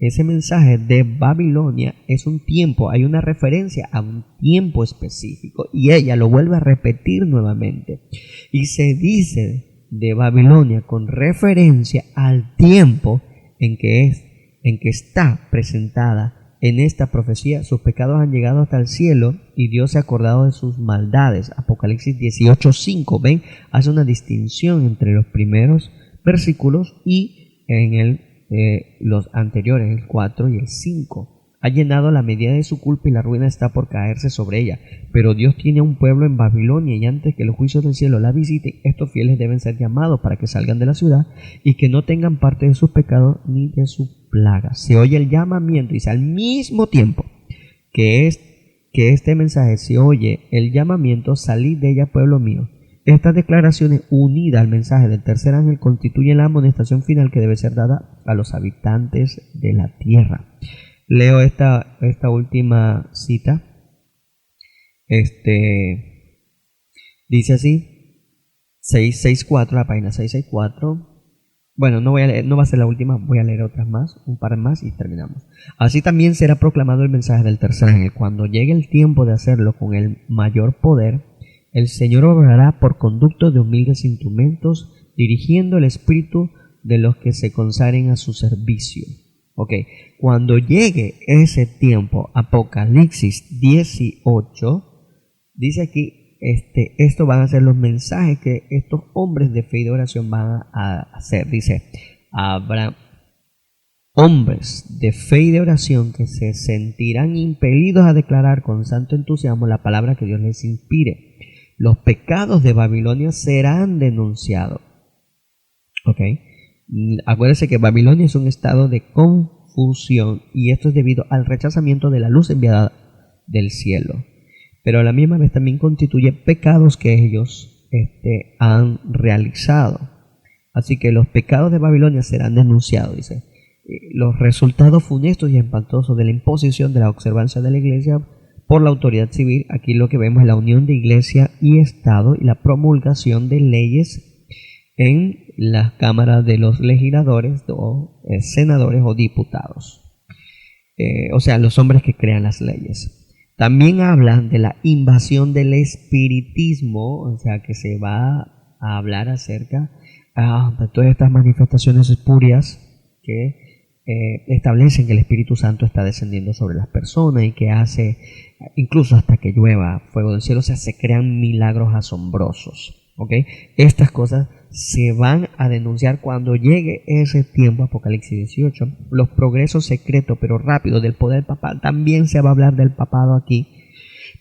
ese mensaje de Babilonia es un tiempo, hay una referencia a un tiempo específico y ella lo vuelve a repetir nuevamente y se dice de Babilonia con referencia al tiempo en que está presentada en esta profecía. Sus pecados han llegado hasta el cielo y Dios se ha acordado de sus maldades. Apocalipsis 18:5, ven, hace una distinción entre los primeros versículos y en los anteriores, el 4 y el 5. Ha llenado la medida de su culpa y la ruina está por caerse sobre ella. Pero Dios tiene un pueblo en Babilonia y antes que los juicios del cielo la visiten, estos fieles deben ser llamados para que salgan de la ciudad y que no tengan parte de sus pecados ni de sus plagas. Se oye el llamamiento y al mismo tiempo que este mensaje se oye el llamamiento, salid de ella, pueblo mío. Estas declaraciones unidas al mensaje del tercer ángel constituyen la amonestación final que debe ser dada a los habitantes de la tierra. Leo esta última cita. Dice así, 664, la página 664. Bueno, no va a ser la última, voy a leer otras más, un par más y terminamos. Así también será proclamado el mensaje del tercer ángel. Cuando llegue el tiempo de hacerlo con el mayor poder, el Señor obrará por conducto de humildes instrumentos, dirigiendo el espíritu de los que se consagren a su servicio. Ok, cuando llegue ese tiempo, Apocalipsis 18, dice aquí, esto van a ser los mensajes que estos hombres de fe y de oración van a hacer. Dice, habrá hombres de fe y de oración que se sentirán impelidos a declarar con santo entusiasmo la palabra que Dios les inspire. Los pecados de Babilonia serán denunciados. Ok. Acuérdense que Babilonia es un estado de confusión y esto es debido al rechazamiento de la luz enviada del cielo. Pero a la misma vez también constituye pecados que ellos han realizado. Así que los pecados de Babilonia serán denunciados, dice. Los resultados funestos y espantosos de la imposición de la observancia de la iglesia por la autoridad civil. Aquí lo que vemos es la unión de iglesia y Estado y la promulgación de leyes en las cámaras de los legisladores o senadores o diputados, o sea, los hombres que crean las leyes. También hablan de la invasión del espiritismo, o sea, que se va a hablar acerca de todas estas manifestaciones espurias que establecen que el Espíritu Santo está descendiendo sobre las personas y que hace incluso hasta que llueva fuego del cielo, o sea, se crean milagros asombrosos. ¿Okay? Estas cosas se van a denunciar cuando llegue ese tiempo, Apocalipsis 18. Los progresos secretos pero rápidos del poder papal, también se va a hablar del papado aquí,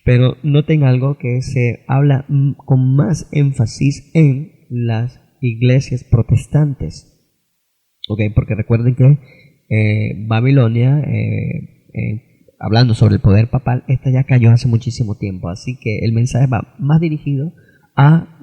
pero noten algo que se habla con más énfasis en las iglesias protestantes. ¿Okay? Porque recuerden que Babilonia, hablando sobre el poder papal, esta ya cayó hace muchísimo tiempo, así que el mensaje va más dirigido a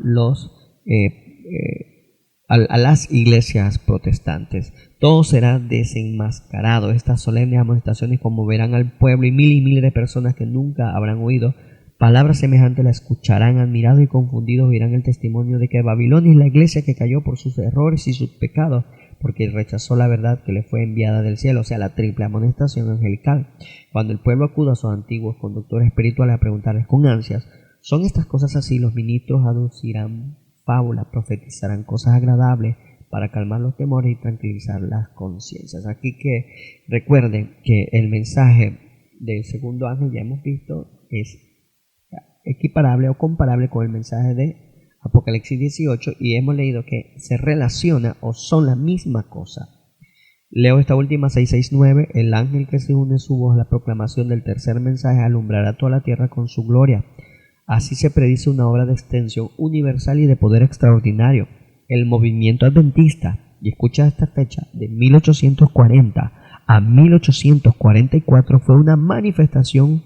las iglesias protestantes. Todo será desenmascarado. Estas solemnes amonestaciones conmoverán al pueblo y miles de personas que nunca habrán oído palabras semejantes la escucharán, admirados y confundidos oirán el testimonio de que Babilonia es la iglesia que cayó por sus errores y sus pecados, porque rechazó la verdad que le fue enviada del cielo, o sea, la triple amonestación angelical. Cuando el pueblo acuda a sus antiguos conductores espirituales a preguntarles con ansias, ¿son estas cosas así? Los ministros aducirán fábulas, profetizarán cosas agradables, para calmar los temores y tranquilizar las conciencias. Aquí que recuerden que el mensaje del segundo ángel, ya hemos visto, es equiparable o comparable con el mensaje de Apocalipsis 18, y hemos leído que se relaciona o son la misma cosa. Leo esta última 6:6-9. El ángel que se une su voz a la proclamación del tercer mensaje alumbrará toda la tierra con su gloria. Así se predice una obra de extensión universal y de poder extraordinario. El movimiento adventista, y escucha esta fecha, de 1840 a 1844, fue una manifestación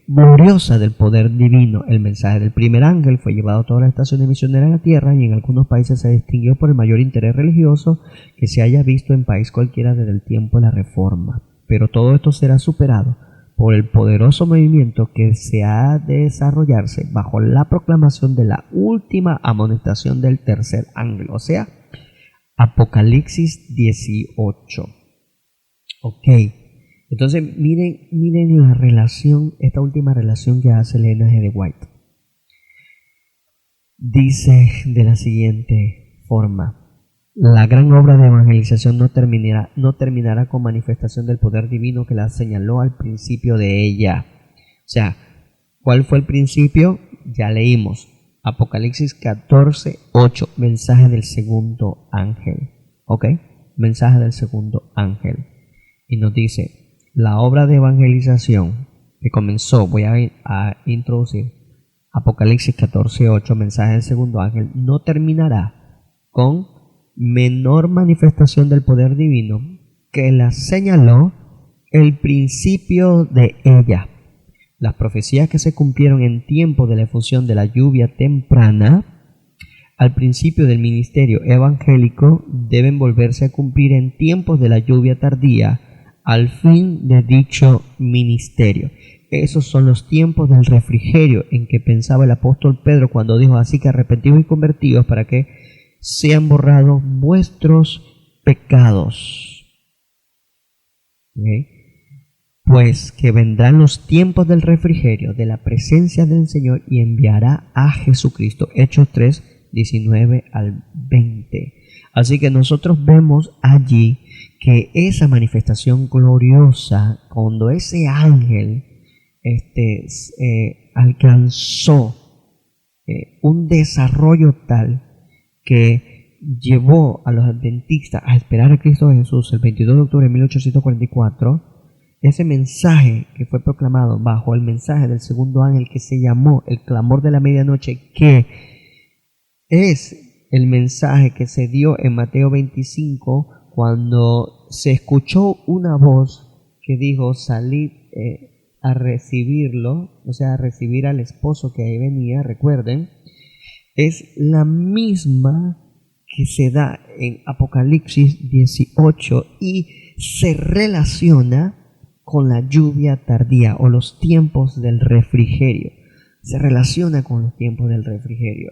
gloriosa del poder divino. El mensaje del primer ángel fue llevado a todas las estaciones misioneras de la tierra, y en algunos países se distinguió por el mayor interés religioso que se haya visto en país cualquiera desde el tiempo de la Reforma. Pero todo esto será superado por el poderoso movimiento que se ha de desarrollarse bajo la proclamación de la última amonestación del tercer ángel, o sea, Apocalipsis 18. Ok, entonces miren la relación, esta última relación que hace Elena G. de White. Dice de la siguiente forma: la gran obra de evangelización no terminará con manifestación del poder divino que la señaló al principio de ella. O sea, ¿cuál fue el principio? Ya leímos. Apocalipsis 14:8, mensaje del segundo ángel. ¿Ok? Mensaje del segundo ángel. Y nos dice, la obra de evangelización que comenzó, voy a introducir, Apocalipsis 14:8, mensaje del segundo ángel, no terminará con menor manifestación del poder divino que la señaló el principio de ella. Las profecías que se cumplieron en tiempo de la efusión de la lluvia temprana al principio del ministerio evangélico deben volverse a cumplir en tiempos de la lluvia tardía al fin de dicho ministerio. Esos son los tiempos del refrigerio en que pensaba el apóstol Pedro cuando dijo: así que arrepentidos y convertidos para que sean borrados vuestros pecados. ¿Okay? Pues que vendrán los tiempos del refrigerio, de la presencia del Señor, y enviará a Jesucristo. Hechos 3:19-20. Así que nosotros vemos allí que esa manifestación gloriosa, cuando ese ángel alcanzó un desarrollo tal que llevó a los adventistas a esperar a Cristo Jesús el 22 de octubre de 1844, ese mensaje que fue proclamado bajo el mensaje del segundo ángel, que se llamó el clamor de la medianoche, que es el mensaje que se dio en Mateo 25, cuando se escuchó una voz que dijo: salid a recibirlo, o sea, a recibir al esposo que ahí venía. Recuerden, es la misma que se da en Apocalipsis 18 y se relaciona con la lluvia tardía o los tiempos del refrigerio. Se relaciona con los tiempos del refrigerio.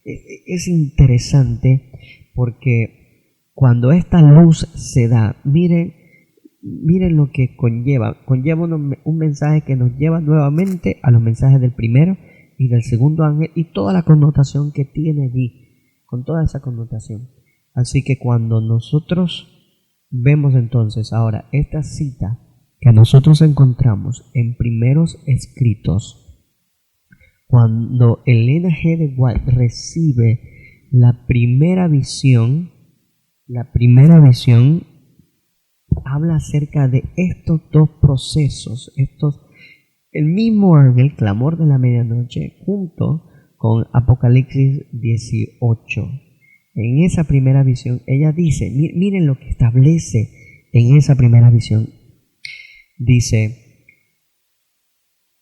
Es interesante porque cuando esta luz se da, miren lo que conlleva un mensaje que nos lleva nuevamente a los mensajes del primero y del segundo ángel, y toda la connotación que tiene allí, con toda esa connotación. Así que cuando nosotros vemos entonces ahora esta cita que nosotros encontramos en primeros escritos, cuando Elena G. de White recibe la primera visión habla acerca de estos dos procesos, el mismo ángel, el clamor de la medianoche, junto con Apocalipsis 18. En esa primera visión, ella dice, miren lo que establece en esa primera visión. Dice,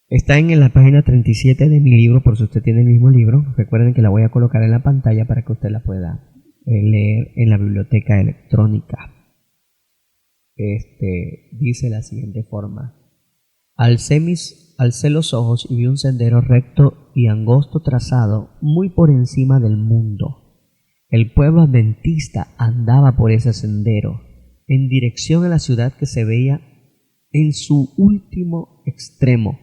está en la página 37 de mi libro, por si usted tiene el mismo libro. Recuerden que la voy a colocar en la pantalla para que usted la pueda leer en la biblioteca electrónica. Dice la siguiente forma: alcé los ojos y vi un sendero recto y angosto trazado muy por encima del mundo. El pueblo adventista andaba por ese sendero en dirección a la ciudad que se veía en su último extremo.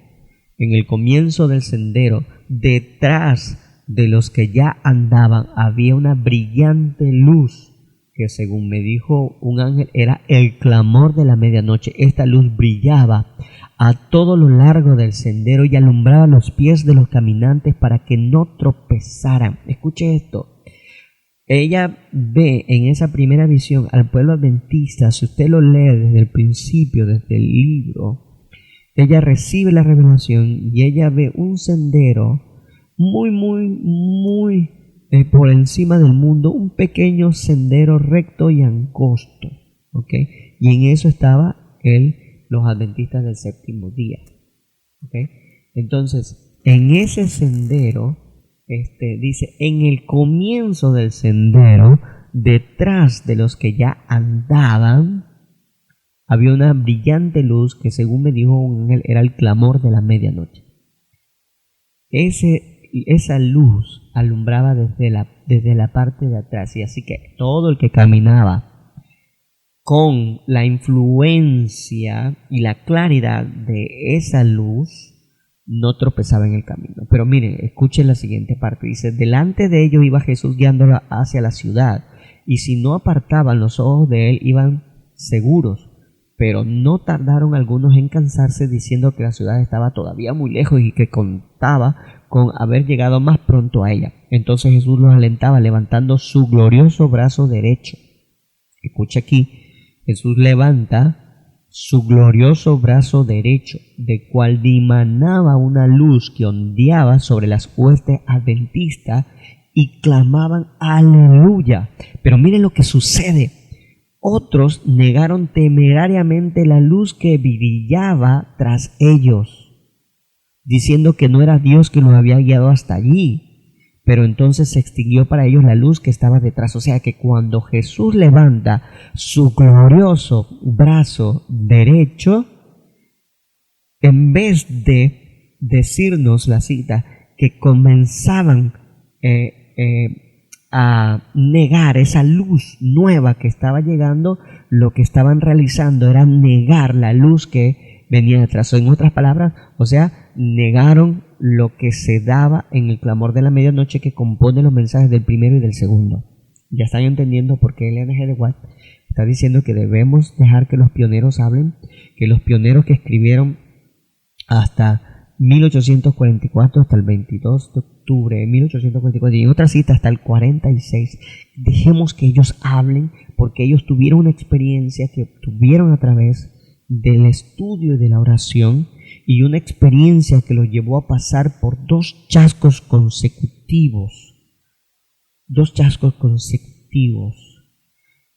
En el comienzo del sendero, detrás de los que ya andaban había una brillante luz que, según me dijo un ángel, era el clamor de la medianoche. Esta luz brillaba a todo lo largo del sendero y alumbraba los pies de los caminantes para que no tropezaran. Escuche esto. Ella ve en esa primera visión al pueblo adventista. Si usted lo lee desde el principio, desde el libro, ella recibe la revelación y ella ve un sendero muy por encima del mundo, un pequeño sendero recto y angosto, ¿ok? Y en eso estaba los adventistas del séptimo día, ¿ok? Entonces, en ese sendero, dice, en el comienzo del sendero, detrás de los que ya andaban, había una brillante luz que, según me dijo un ángel, era el clamor de la medianoche. Esa luz alumbraba desde la parte de atrás, y así que todo el que caminaba con la influencia y la claridad de esa luz no tropezaba en el camino. Pero miren, escuchen la siguiente parte. Dice, delante de ellos iba Jesús guiándola hacia la ciudad, y si no apartaban los ojos de él, iban seguros. Pero no tardaron algunos en cansarse, diciendo que la ciudad estaba todavía muy lejos y que contaba con haber llegado más pronto a ella. Entonces Jesús los alentaba levantando su glorioso brazo derecho. Escucha aquí, Jesús levanta su glorioso brazo derecho, de cual dimanaba una luz que ondeaba sobre las huestes adventistas, y clamaban aleluya. Pero miren lo que sucede. Otros negaron temerariamente la luz que brillaba tras ellos, diciendo que no era Dios que los había guiado hasta allí. Pero entonces se extinguió para ellos la luz que estaba detrás. O sea que cuando Jesús levanta su glorioso brazo derecho, en vez de decirnos la cita que comenzaban a negar esa luz nueva que estaba llegando, lo que estaban realizando era negar la luz que venía detrás. En otras palabras, o sea, negaron lo que se daba en el clamor de la medianoche, que compone los mensajes del primero y del segundo. Ya están entendiendo por qué Ellen G. White está diciendo que debemos dejar que los pioneros hablen, que los pioneros que escribieron hasta 1844, hasta el 22 de octubre de 1844, y en otra cita hasta el 46, dejemos que ellos hablen, porque ellos tuvieron una experiencia que obtuvieron a través del estudio y de la oración, y una experiencia que los llevó a pasar por dos chascos consecutivos.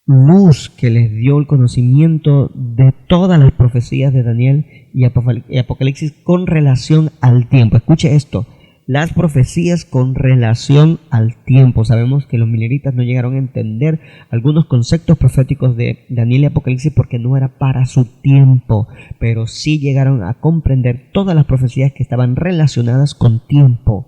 Luz que les dio el conocimiento de todas las profecías de Daniel y Apocalipsis con relación al tiempo. Escuche esto, las profecías con relación al tiempo. Sabemos que los mileritas no llegaron a entender algunos conceptos proféticos de Daniel y Apocalipsis porque no era para su tiempo, pero sí llegaron a comprender todas las profecías que estaban relacionadas con tiempo,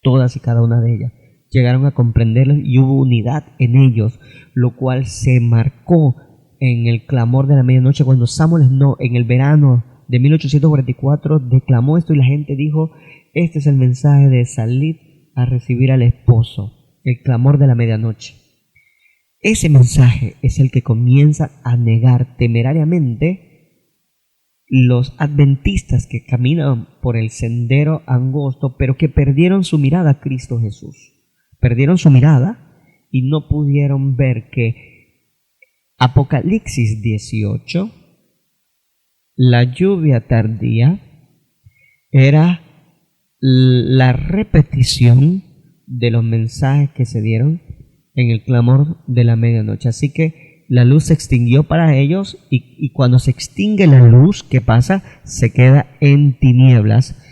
todas y cada una de ellas. Llegaron a comprenderlos y hubo unidad en ellos, lo cual se marcó en el clamor de la medianoche cuando Samuel Snow en el verano de 1844 declamó esto, y la gente dijo: este es el mensaje de salid a recibir al esposo, el clamor de la medianoche. Ese mensaje es el que comienza a negar temerariamente los adventistas que caminan por el sendero angosto, pero que perdieron su mirada a Cristo Jesús. Perdieron su mirada y no pudieron ver que Apocalipsis 18, la lluvia tardía, era la repetición de los mensajes que se dieron en el clamor de la medianoche. Así que la luz se extinguió para ellos, y cuando se extingue la luz, ¿qué pasa? Se queda en tinieblas.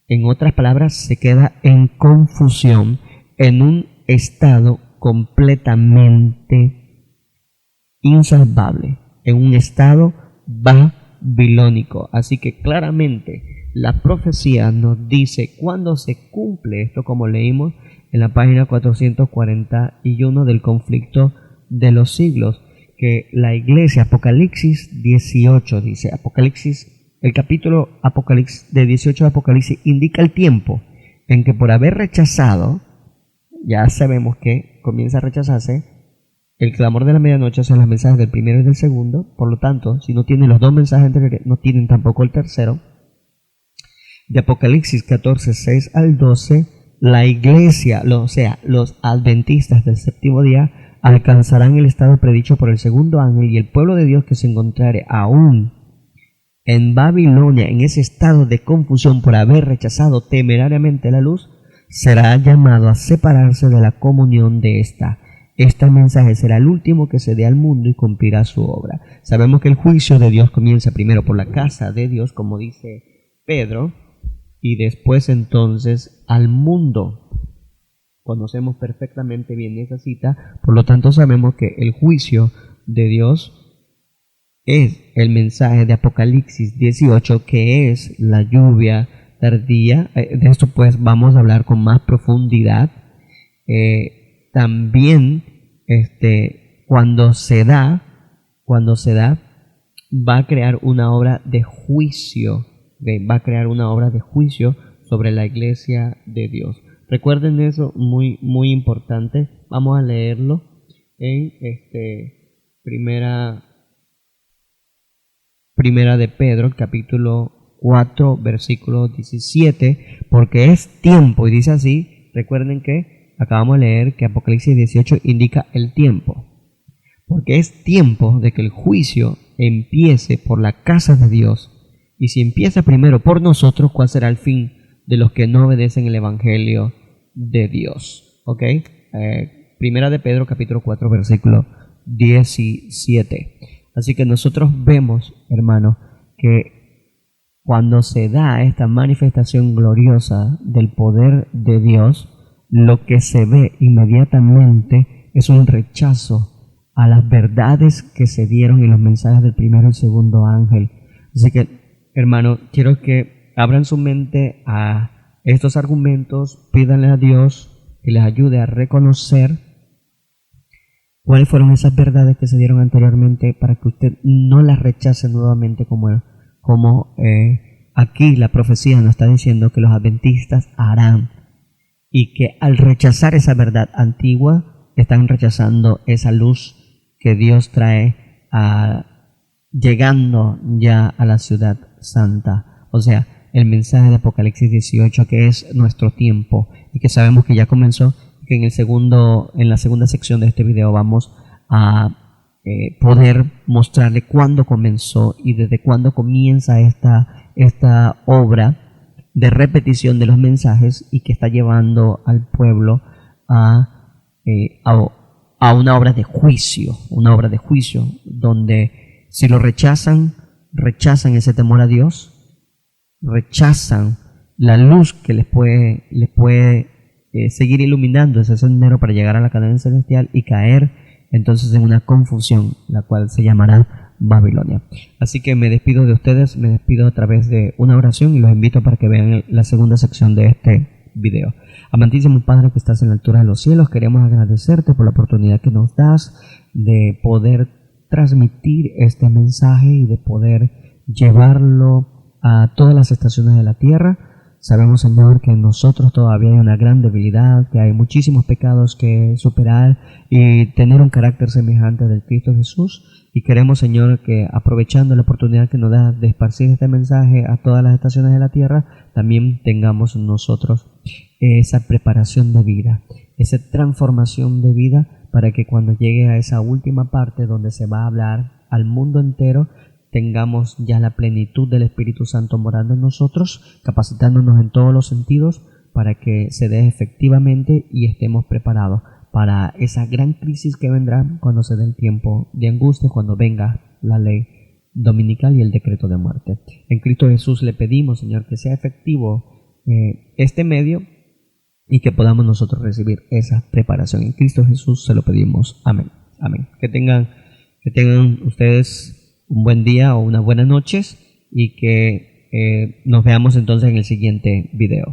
En otras palabras, se queda en confusión, en un estado completamente insalvable, en un estado babilónico. Así que claramente la profecía nos dice cuándo se cumple esto, como leímos en la página 441 del Conflicto de los Siglos, que la iglesia, Apocalipsis 18 dice, el capítulo Apocalipsis de 18 de Apocalipsis indica el tiempo en que por haber rechazado, ya sabemos que comienza a rechazarse el clamor de la medianoche, son los mensajes del primero y del segundo. Por lo tanto, si no tienen los dos mensajes anteriores, no tienen tampoco el tercero. De Apocalipsis 14, 6 al 12, la iglesia, o sea, los adventistas del séptimo día, alcanzarán el estado predicho por el segundo ángel, y el pueblo de Dios que se encontrare aún en Babilonia, en ese estado de confusión por haber rechazado temerariamente la luz, será llamado a separarse de la comunión de esta. Este mensaje será el último que se dé al mundo y cumplirá su obra. Sabemos que el juicio de Dios comienza primero por la casa de Dios, como dice Pedro, y después entonces al mundo. Conocemos perfectamente bien esa cita, por lo tanto sabemos que el juicio de Dios es el mensaje de Apocalipsis 18, que es la lluvia tardía. De esto pues vamos a hablar con más profundidad. También cuando se da, va a crear una obra de juicio, va a crear una obra de juicio sobre la iglesia de Dios. Recuerden eso, muy, muy importante. Vamos a leerlo en Primera de Pedro, capítulo 4, versículo 17, porque es tiempo, y dice así. Recuerden que acabamos de leer que Apocalipsis 18 indica el tiempo, porque es tiempo de que el juicio empiece por la casa de Dios. Y si empieza primero por nosotros, ¿cuál será el fin de los que no obedecen el evangelio de Dios? ¿Ok? Primera de Pedro, capítulo 4, versículo 17. Así que nosotros vemos, hermano, que cuando se da esta manifestación gloriosa del poder de Dios, lo que se ve inmediatamente es un rechazo a las verdades que se dieron en los mensajes del primero y segundo ángel. Así que, hermano, quiero que abran su mente a estos argumentos, pídanle a Dios que les ayude a reconocer cuáles fueron esas verdades que se dieron anteriormente, para que usted no las rechace nuevamente, como aquí la profecía nos está diciendo que los adventistas harán, y que al rechazar esa verdad antigua están rechazando esa luz que Dios trae llegando ya a la ciudad santa. O sea, el mensaje de Apocalipsis 18, que es nuestro tiempo y que sabemos que ya comenzó, que en la segunda sección de este video vamos a poder mostrarle cuándo comenzó y desde cuándo comienza esta obra de repetición de los mensajes, y que está llevando al pueblo a una obra de juicio, donde si lo rechazan ese temor a Dios, rechazan la luz que les puede seguir iluminando ese sendero para llegar a la cadena celestial, y caer entonces en una confusión, la cual se llamará Babilonia. Así que me despido de ustedes, me despido a través de una oración, y los invito para que vean la segunda sección de este video. Amantísimo Padre que estás en la altura de los cielos, queremos agradecerte por la oportunidad que nos das de poder transmitir este mensaje y de poder llevarlo a todas las estaciones de la tierra. Sabemos, Señor, que en nosotros todavía hay una gran debilidad, que hay muchísimos pecados que superar y tener un carácter semejante del Cristo Jesús. Y queremos, Señor, que aprovechando la oportunidad que nos da de esparcir este mensaje a todas las estaciones de la tierra, también tengamos nosotros esa preparación de vida, esa transformación de vida, para que cuando llegue a esa última parte donde se va a hablar al mundo entero, tengamos ya la plenitud del Espíritu Santo morando en nosotros, capacitándonos en todos los sentidos para que se dé efectivamente y estemos preparados para esa gran crisis que vendrá cuando se dé el tiempo de angustia, cuando venga la ley dominical y el decreto de muerte. En Cristo Jesús le pedimos, Señor, que sea efectivo este medio y que podamos nosotros recibir esa preparación. En Cristo Jesús se lo pedimos. Amén. Amén. Que tengan ustedes un buen día o unas buenas noches, y que nos veamos entonces en el siguiente video.